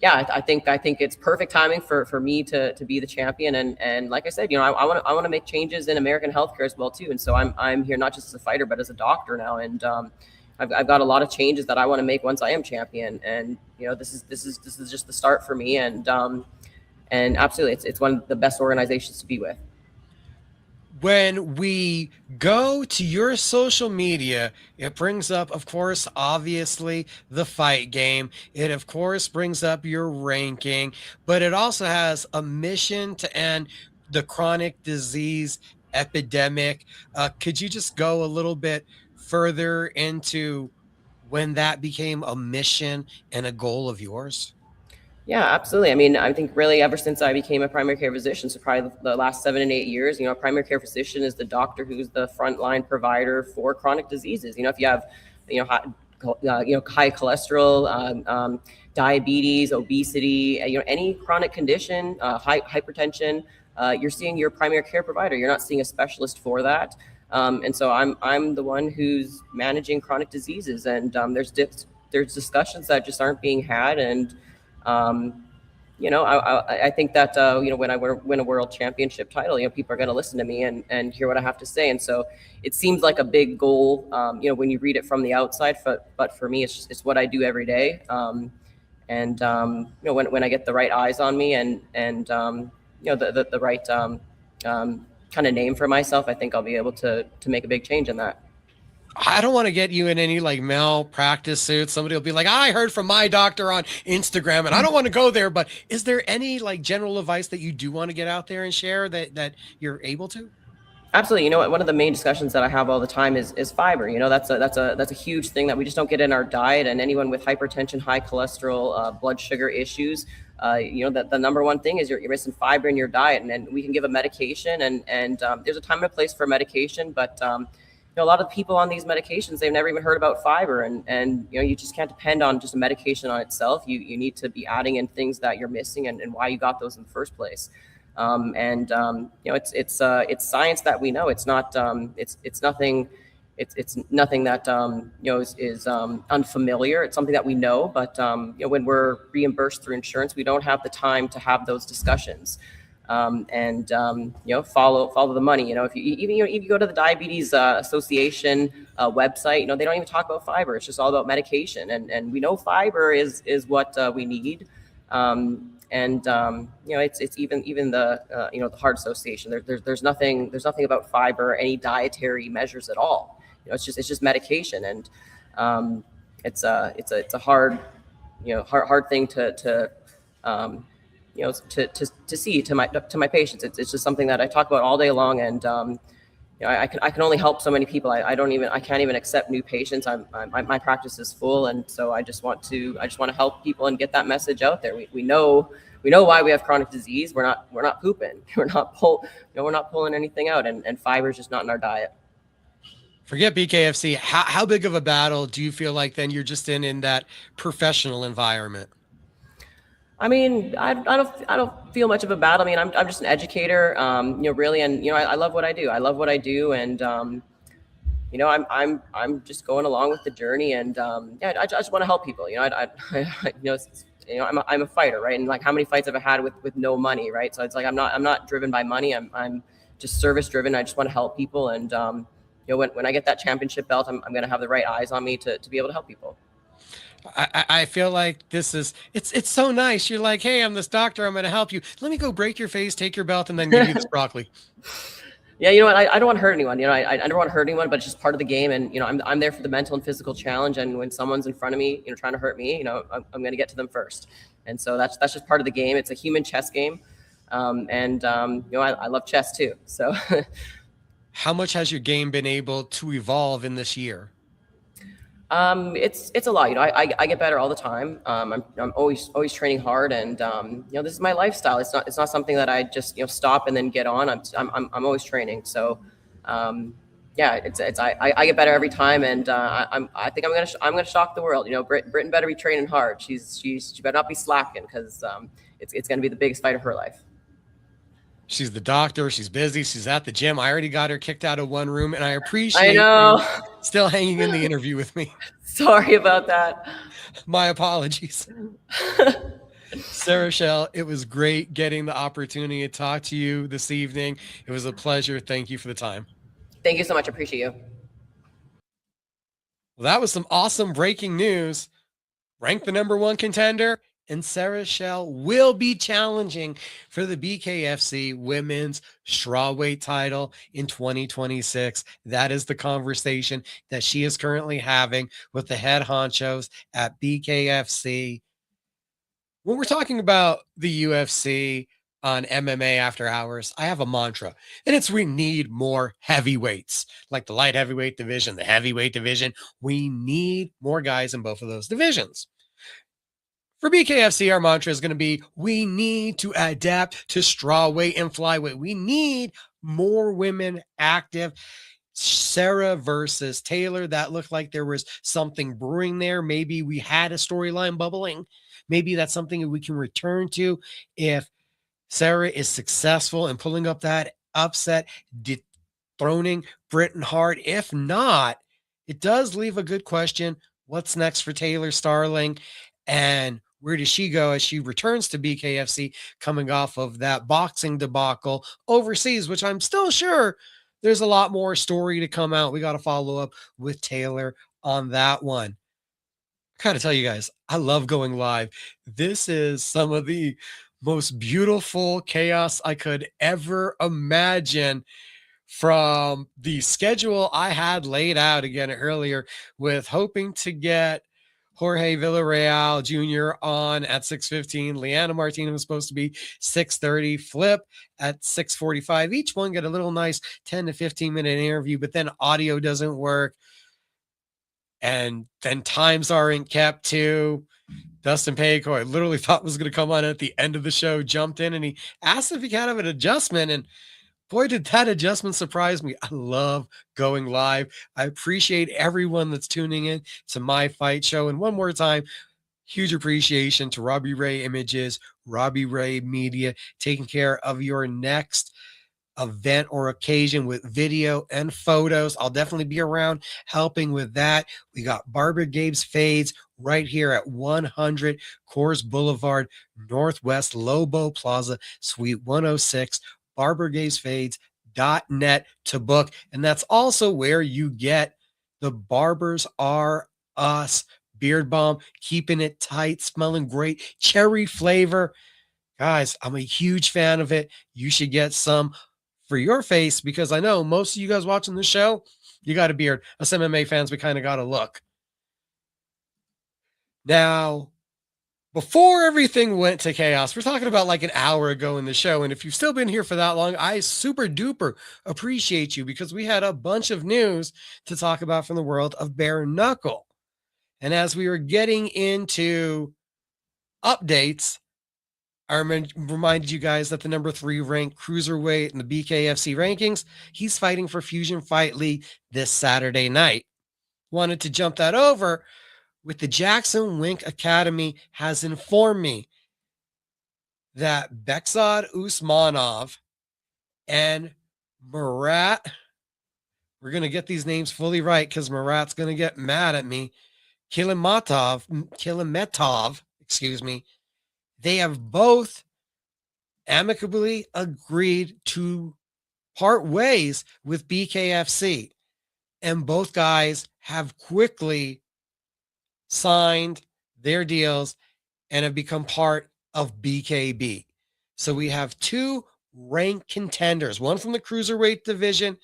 yeah, I think it's perfect timing for me to be the champion. And like I said, you know, I want to make changes in American healthcare as well, too. And so I'm here not just as a fighter, but as a doctor now. And I've got a lot of changes that I want to make once I am champion, and you know, this is just the start for me, and absolutely, it's one of the best organizations to be with. When we go to your social media, it brings up, of course, obviously the fight game. It, of course, brings up your ranking, but it also has a mission to end the chronic disease epidemic. Could you just go a little bit further into when that became a mission and a goal of yours? Yeah, absolutely. I mean, I think really ever since I became a primary care physician, so probably the last 7 and 8 years, a primary care physician is the doctor who's the frontline provider for chronic diseases. If you have, high cholesterol, diabetes, obesity, any chronic condition, hypertension, you're seeing your primary care provider. You're not seeing a specialist for that. And so I'm the one who's managing chronic diseases, and there's discussions that just aren't being had. And I think that when I win a world championship title, people are going to listen to me and hear what I have to say. And so it seems like a big goal, when you read it from the outside, but for me, it's what I do every day. When I get the right eyes on me and the right kind of name for myself, I think I'll be able to make a big change in that. I don't want to get you in any like malpractice suits. Somebody will be like, I heard from my doctor on Instagram, and I don't want to go there. But is there any like general advice that you do want to get out there and share that you're able to? Absolutely. One of the main discussions that I have all the time is fiber. That's a huge thing that we just don't get in our diet. And anyone with hypertension, high cholesterol, blood sugar issues, that the number one thing is you're missing fiber in your diet. And we can give a medication, and there's a time and a place for medication, but a lot of people on these medications, they've never even heard about fiber, and you just can't depend on just a medication on itself. You need to be adding in things that you're missing and why you got those in the first place. It's science that we know. It's not it's nothing that is unfamiliar. It's something that we know, but when we're reimbursed through insurance, we don't have the time to have those discussions. Follow the money. If you go to the Diabetes Association website, they don't even talk about fiber. It's just all about medication, and we know fiber is what we need. It's even the the Heart Association. There's nothing about fiber, any dietary measures at all. It's just medication, and it's a hard thing to see to my patients. It's just something that I talk about all day long, and I can only help so many people. I can't even accept new patients. My practice is full, and so I just want to help people and get that message out there. We know why we have chronic disease. We're not pooping. We're not pulling anything out, and fiber is just not in our diet. Forget BKFC. How big of a battle do you feel like then you're just in that professional environment? I mean, I don't feel much of a battle. I mean, I'm just an educator, really, and I love what I do. I love what I do, and I'm just going along with the journey, and I just want to help people. I'm a fighter, right? And like, how many fights have I had with no money, right? So it's like I'm not driven by money. I'm just service driven. I just want to help people, and when I get that championship belt, I'm going to have the right eyes on me to be able to help people. I feel like it's so nice. You're like, hey, I'm this doctor. I'm going to help you. Let me go break your face, take your belt, and then give you this broccoli. Yeah, you know what? I don't want to hurt anyone. I don't want to hurt anyone, but it's just part of the game. And I'm there for the mental and physical challenge. And when someone's in front of me, trying to hurt me, I'm going to get to them first. And so that's just part of the game. It's a human chess game, and I love chess too. So, how much has your game been able to evolve in this year? It's a lot. I get better all the time. I'm always training hard, and this is my lifestyle. It's not something that I just stop and then get on. I'm always training. So I get better every time, and I think I'm gonna shock the world. Britain better be training hard. She better not be slacking, because it's gonna be the biggest fight of her life. She's the doctor. She's busy. She's at the gym. I already got her kicked out of one room, and I appreciate you still hanging in the interview with me. Sorry about that. My apologies. Sarah Shell, it was great getting the opportunity to talk to you this evening. It was a pleasure. Thank you for the time. Thank you so much. I appreciate you. Well, that was some awesome breaking news. Ranked the #1 contender, and Sarah Shell will be challenging for the BKFC Women's Strawweight title in 2026. That is the conversation that she is currently having with the head honchos at BKFC. When we're talking about the UFC, on MMA After Hours, I have a mantra, and it's we need more heavyweights, like the light heavyweight division, the heavyweight division. We need more guys in both of those divisions. For BKFC, our mantra is going to be we need to adapt to strawweight and flyweight. We need more women active. Sarah versus Taylor, that looked like there was something brewing there. Maybe we had a storyline bubbling. Maybe that's something that we can return to if Sarah is successful in pulling up that upset, dethroning Britain Hart. If not, it does leave a good question. What's next for Taylor Starling? And where does she go as she returns to BKFC coming off of that boxing debacle overseas, which I'm still sure there's a lot more story to come out. We got to follow up with Taylor on that one. I gotta tell you guys, I love going live. This is some of the most beautiful chaos I could ever imagine from the schedule I had laid out again earlier, with hoping to get Jorge Villarreal Jr. on at 6:15. Leanna Martinez was supposed to be 6:30. Flip at 6:45. Each one get a little nice 10 to 15-minute interview, but then audio doesn't work. And then times aren't kept too. Dustin Pague, who I literally thought was going to come on at the end of the show, jumped in and he asked if he could have an adjustment. And boy, did that adjustment surprise me. I love going live. I appreciate everyone that's tuning in to my fight show. And one more time, huge appreciation to Robbie Ray Images, Robbie Ray Media, taking care of your next event or occasion with video and photos. I'll definitely be around helping with that. We got Barber Gabe's Fades right here at 100 Coors Boulevard, Northwest Lobo Plaza, Suite 106, barbergavesfades.net to book. And that's also where you get the Barbers Are Us beard balm, keeping it tight, smelling great, cherry flavor. Guys, I'm a huge fan of it. You should get some for your face, because I know most of you guys watching the show, you got a beard. Us MMA fans, we kind of got to look. Now, before everything went to chaos, we're talking about like an hour ago in the show. And if you've still been here for that long, I super duper appreciate you, because we had a bunch of news to talk about from the world of bare knuckle. And as we were getting into updates, I reminded you guys that the number 3 ranked cruiserweight in the BKFC rankings, he's fighting for Fusion Fight League this Saturday night. Wanted to jump that over with the Jackson Wink Academy has informed me that Beksad Usmanov and Murat, we're going to get these names fully right because Murat's going to get mad at me, Kilimetov, they have both amicably agreed to part ways with BKFC. And both guys have quickly signed their deals and have become part of BKB. So we have 2 ranked contenders, one from the cruiserweight division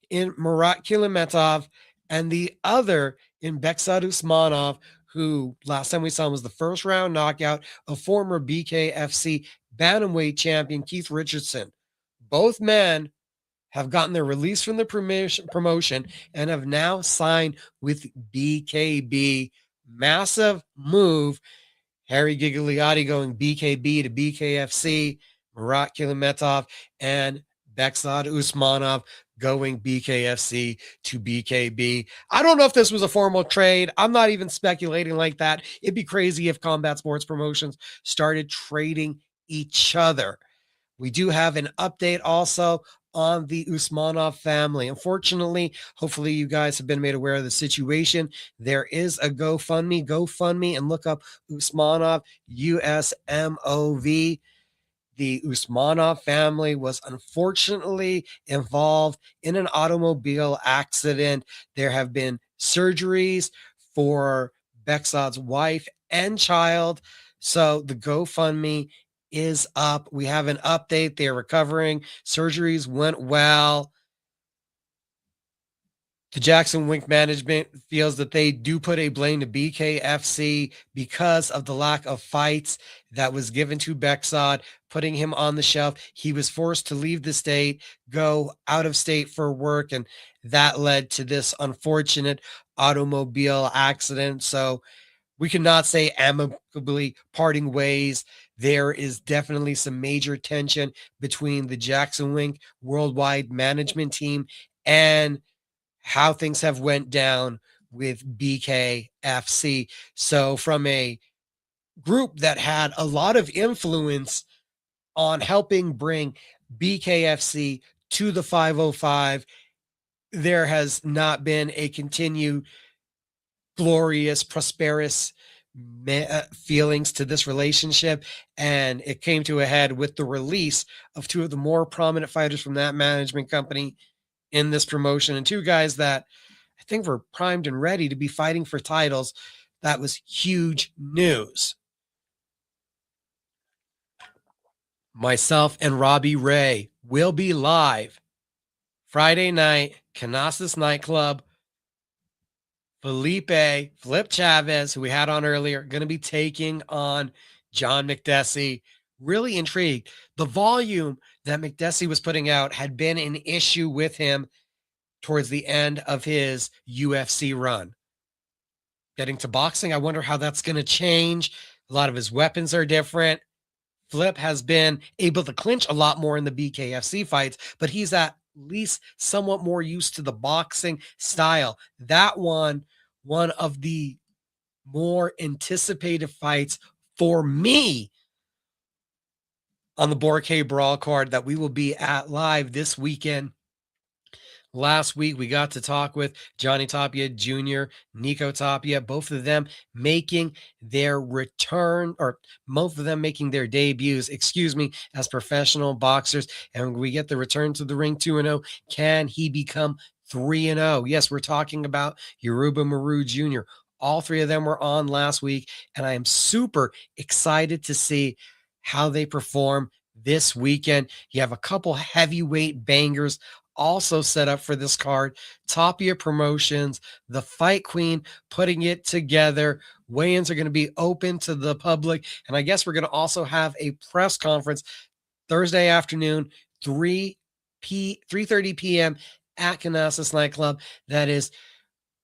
in Murat Kilimetov and the other in Beksad Usmanov, who last time we saw him was the first round knockout of former BKFC bantamweight champion Keith Richardson. Both men have gotten their release from the promotion and have now signed with BKB. Massive move. Harry Gigliotti going BKB to BKFC, Murat Kilimetov and Beksad Usmanov going BKFC to BKB. I don't know if this was a formal trade. I'm not even speculating like that. It'd be crazy if Combat Sports Promotions started trading each other. We do have an update also on the Usmanov family. Unfortunately, hopefully you guys have been made aware of the situation. There is a GoFundMe, and look up Usmanov, USMOV. The Usmanov family was unfortunately involved in an automobile accident. There have been surgeries for Beksad's wife and child. So the GoFundMe is up. We have an update. They're recovering. Surgeries went well. The Jackson Wink management feels that they do put a blame to BKFC because of the lack of fights that was given to Bexod, putting him on the shelf. He was forced to leave the state, go out of state for work, and that led to this unfortunate automobile accident. So we cannot say amicably parting ways. There is definitely some major tension between the Jackson Wink worldwide management team and how things have went down with BKFC. So from a group that had a lot of influence on helping bring BKFC to the 505, there has not been a continued glorious, prosperous feelings to this relationship. And it came to a head with the release of two of the more prominent fighters from that management company in this promotion, and two guys that I think were primed and ready to be fighting for titles. That was huge news. Myself and Robbie Ray will be live Friday night, Canasas Nightclub. Flip Chavez, who we had on earlier, going to be taking on John McDessie. Really intrigued. The volume that McDessie was putting out had been an issue with him towards the end of his UFC run. Getting to boxing, I wonder how that's going to change. A lot of his weapons are different. Flip has been able to clinch a lot more in the BKFC fights, but he's at least somewhat more used to the boxing style. That one of the more anticipated fights for me on the Boracay Brawl card that we will be at live this weekend. Last week, we got to talk with Johnny Tapia Jr., Nico Tapia, both of them making their return, or both of them making their debuts, as professional boxers. And we get the return to the ring 2-0. Can he become 3-0? Yes, we're talking about Yoruba Maru Jr. All three of them were on last week, and I am super excited to see how they perform this weekend. You have a couple heavyweight bangers also set up for this card. Tapia Promotions, the Fight Queen, putting it together. Weigh-ins are going to be open to the public, and I guess we're going to also have a press conference Thursday afternoon, 3:30 p.m. at Canasas Nightclub. That is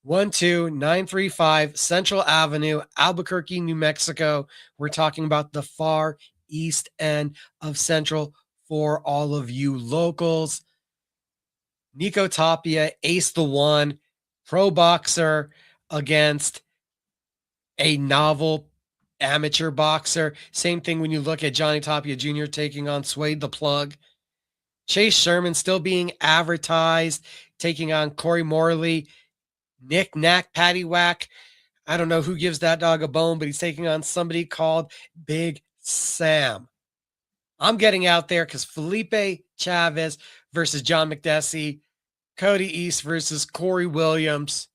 12935 Central Avenue, Albuquerque, New Mexico. We're talking about the far east end of Central for all of you locals. Nico Tapia, Ace the One, pro boxer against a novel amateur boxer. Same thing when you look at Johnny Tapia Jr. taking on Suede the Plug. Chase Sherman still being advertised, taking on Corey Morley. Nick Knack Paddywhack. I don't know who gives that dog a bone, but he's taking on somebody called Big Sam. I'm getting out there because Felipe Chavez versus John McDessie, Cody East versus Corey Williams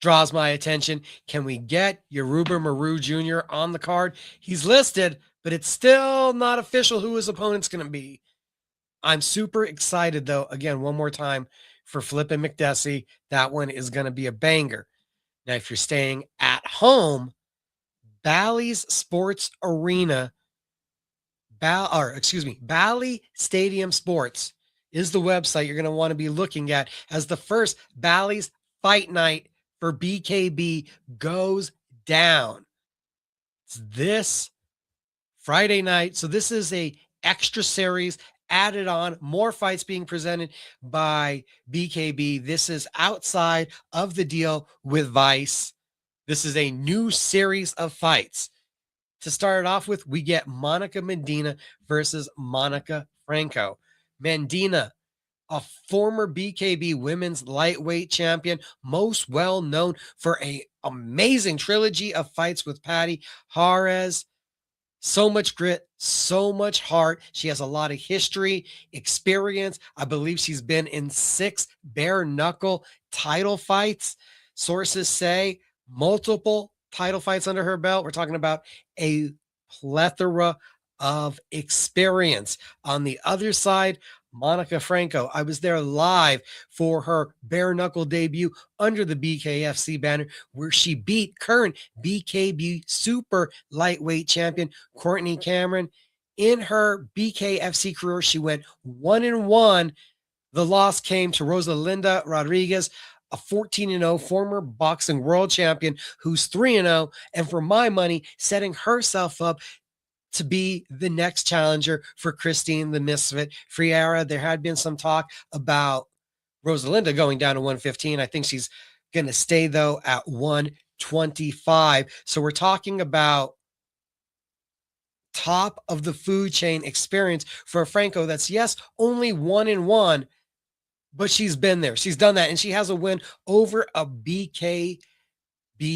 draws my attention. Can we get Yoruba Maru Jr. on the card? He's listed, but it's still not official who his opponent's going to be. I'm super excited, though, again, one more time, for Flip and McDessie. That one is going to be a banger. Now, if you're staying at home, Bally's Sports Arena, Bally Stadium Sports is the website you're going to want to be looking at as the first Bally's Fight Night for BKB goes down. It's this Friday night. So this is a extra series added on, more fights being presented by BKB. This is outside of the deal with Vice. This is a new series of fights. To start it off with, we get Monica Medina versus Monica Franco. Medina, a former BKB women's lightweight champion, most well known for an amazing trilogy of fights with Patty Juarez. So much grit, so much heart. She has a lot of history, experience. I believe she's been in 6 bare knuckle title fights. Sources say multiple title fights under her belt. We're talking about a plethora of experience. On the other side Monica Franco. I was there live for her bare knuckle debut under the BKFC banner, where she beat current BKB super lightweight champion Courtney Cameron. In her BKFC career, she went 1-1. The loss came to Rosalinda Rodriguez, a 14-0 former boxing world champion who's 3-0, and for my money, setting herself up to be the next challenger for Christine the Misfit Friera. There had been some talk about Rosalinda going down to 115. I think she's going to stay, though, at 125. So we're talking about top of the food chain experience for Franco. That's, yes, only 1-1, but she's been there. She's done that, and she has a win over a BKB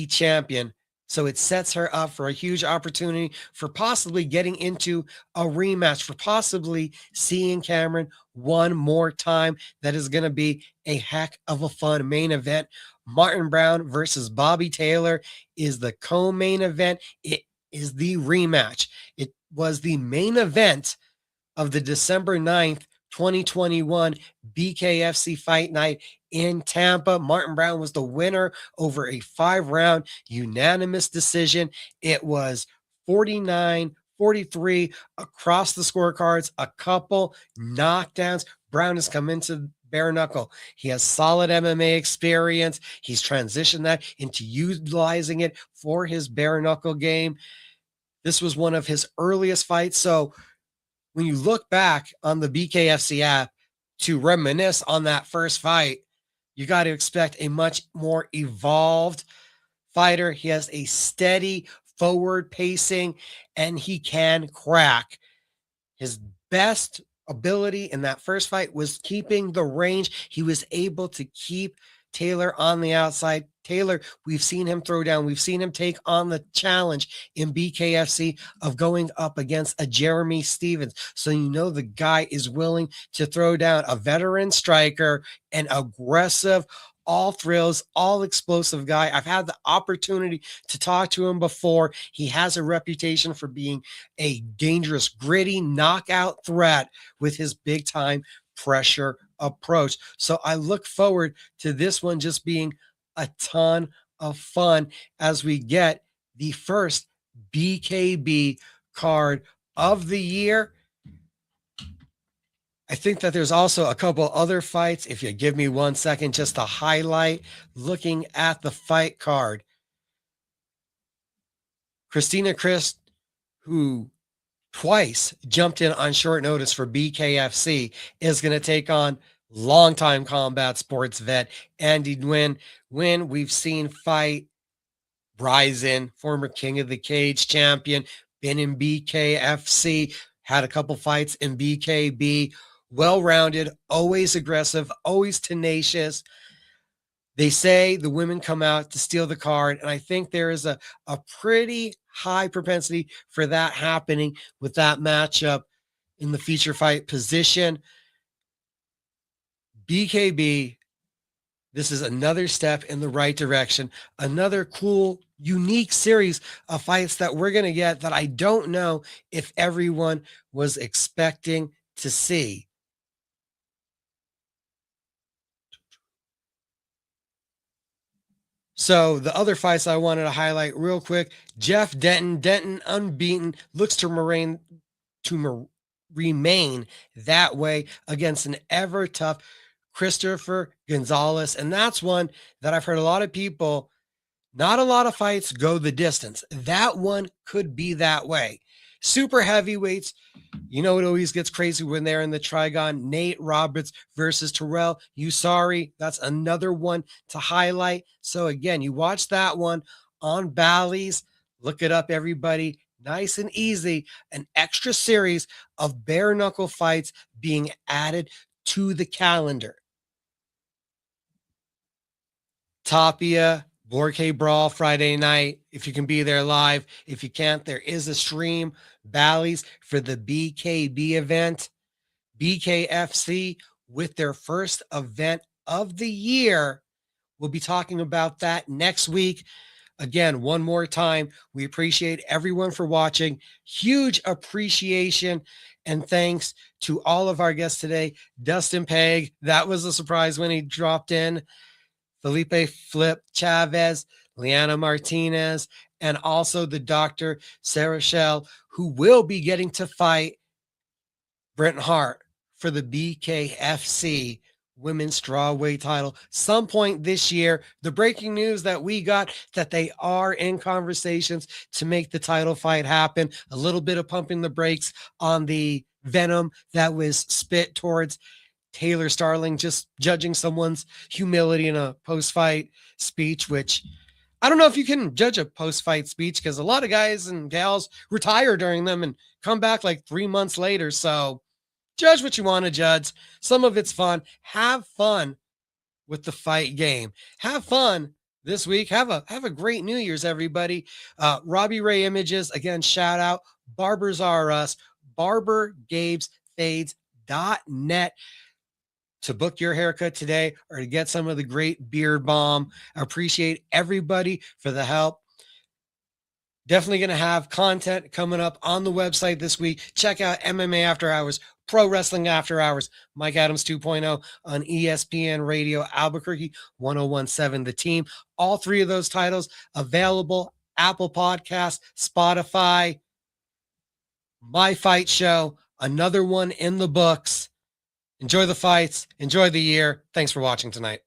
champion. So it sets her up for a huge opportunity for possibly getting into a rematch, for possibly seeing Cameron one more time. That is going to be a heck of a fun main event. Martin Brown versus Bobby Taylor is the co-main event. It is the rematch. It was the main event of the December 9th, 2021 BKFC Fight Night in Tampa. Martin Brown was the winner over a 5-round unanimous decision. It was 49-43 across the scorecards, a couple knockdowns. Brown has come into bare knuckle. He has solid MMA experience. He's transitioned that into utilizing it for his bare knuckle game. This was one of his earliest fights. So when you look back on the BKFC app to reminisce on that first fight, you got to expect a much more evolved fighter. He has a steady forward pacing, and he can crack. His best ability in that first fight was keeping the range. He was able to keep Taylor on the outside. Taylor, we've seen him throw down. We've seen him take on the challenge in BKFC of going up against a Jeremy Stevens. So you know the guy is willing to throw down a veteran striker, an aggressive, all thrills, all explosive guy. I've had the opportunity to talk to him before. He has a reputation for being a dangerous, gritty knockout threat with his big time pressure approach. So I look forward to this one just being a ton of fun as we get the first BKB card of the year. I think that there's also a couple other fights. If you give me 1 second just to highlight, looking at the fight card, Christina Christ, who twice jumped in on short notice for BKFC, is going to take on longtime combat sports vet Andy Nguyen. When we've seen fight Bryson, former King of the Cage champion, been in BKFC, had a couple fights in BKB, well-rounded, always aggressive, always tenacious. They say the women come out to steal the card, and I think there is a pretty high propensity for that happening with that matchup in the feature fight position. BKB, this is another step in the right direction, another cool, unique series of fights that we're going to get that I don't know if everyone was expecting to see. So the other fights I wanted to highlight real quick, Jeff Denton unbeaten, looks to remain that way against an ever tough Christopher Gonzalez. And that's one that I've heard a lot of people, not a lot of fights go the distance. That one could be that way. Super heavyweights, you know, it always gets crazy when they're in the Trigon. Nate Roberts versus Terrell Usari. That's another one to highlight. So again, you watch that one on Bally's. Look it up, everybody. Nice and easy. An extra series of bare knuckle fights being added to the calendar. Tapia, Borke Brawl Friday night. If you can be there live. If you can't, there is a stream. Bally's for the BKB event. BKFC with their first event of the year. We'll be talking about that next week. Again, one more time, we appreciate everyone for watching. Huge appreciation and thanks to all of our guests today. Dustin Pague, that was a surprise when he dropped in. Felipe Flip Chavez, Leanna Martinez, and also the Dr. Sarah Shell, who will be getting to fight Brenton Hart for the BKFC women's strawweight title some point this year. The breaking news that we got that they are in conversations to make the title fight happen. A little bit of pumping the brakes on the venom that was spit towards Taylor Starling, just judging someone's humility in a post-fight speech, which I don't know if you can judge a post-fight speech because a lot of guys and gals retire during them and come back like 3 months later. So judge what you want to judge. Some of it's fun. Have fun with the fight game. Have fun this week. Have a great New Year's, everybody. Robbie Ray Images, again, shout out. Barbers Are Us, barbergabesfades.net to book your haircut today or to get some of the great beard balm. I appreciate everybody for the help. Definitely going to have content coming up on the website this week. Check out MMA After Hours, Pro Wrestling After Hours, Mike Adams 2.0 on ESPN Radio Albuquerque, 1017 The Team. All three of those titles available, Apple Podcasts, Spotify, My Fight Show, another one in the books. Enjoy the fights. Enjoy the year. Thanks for watching tonight.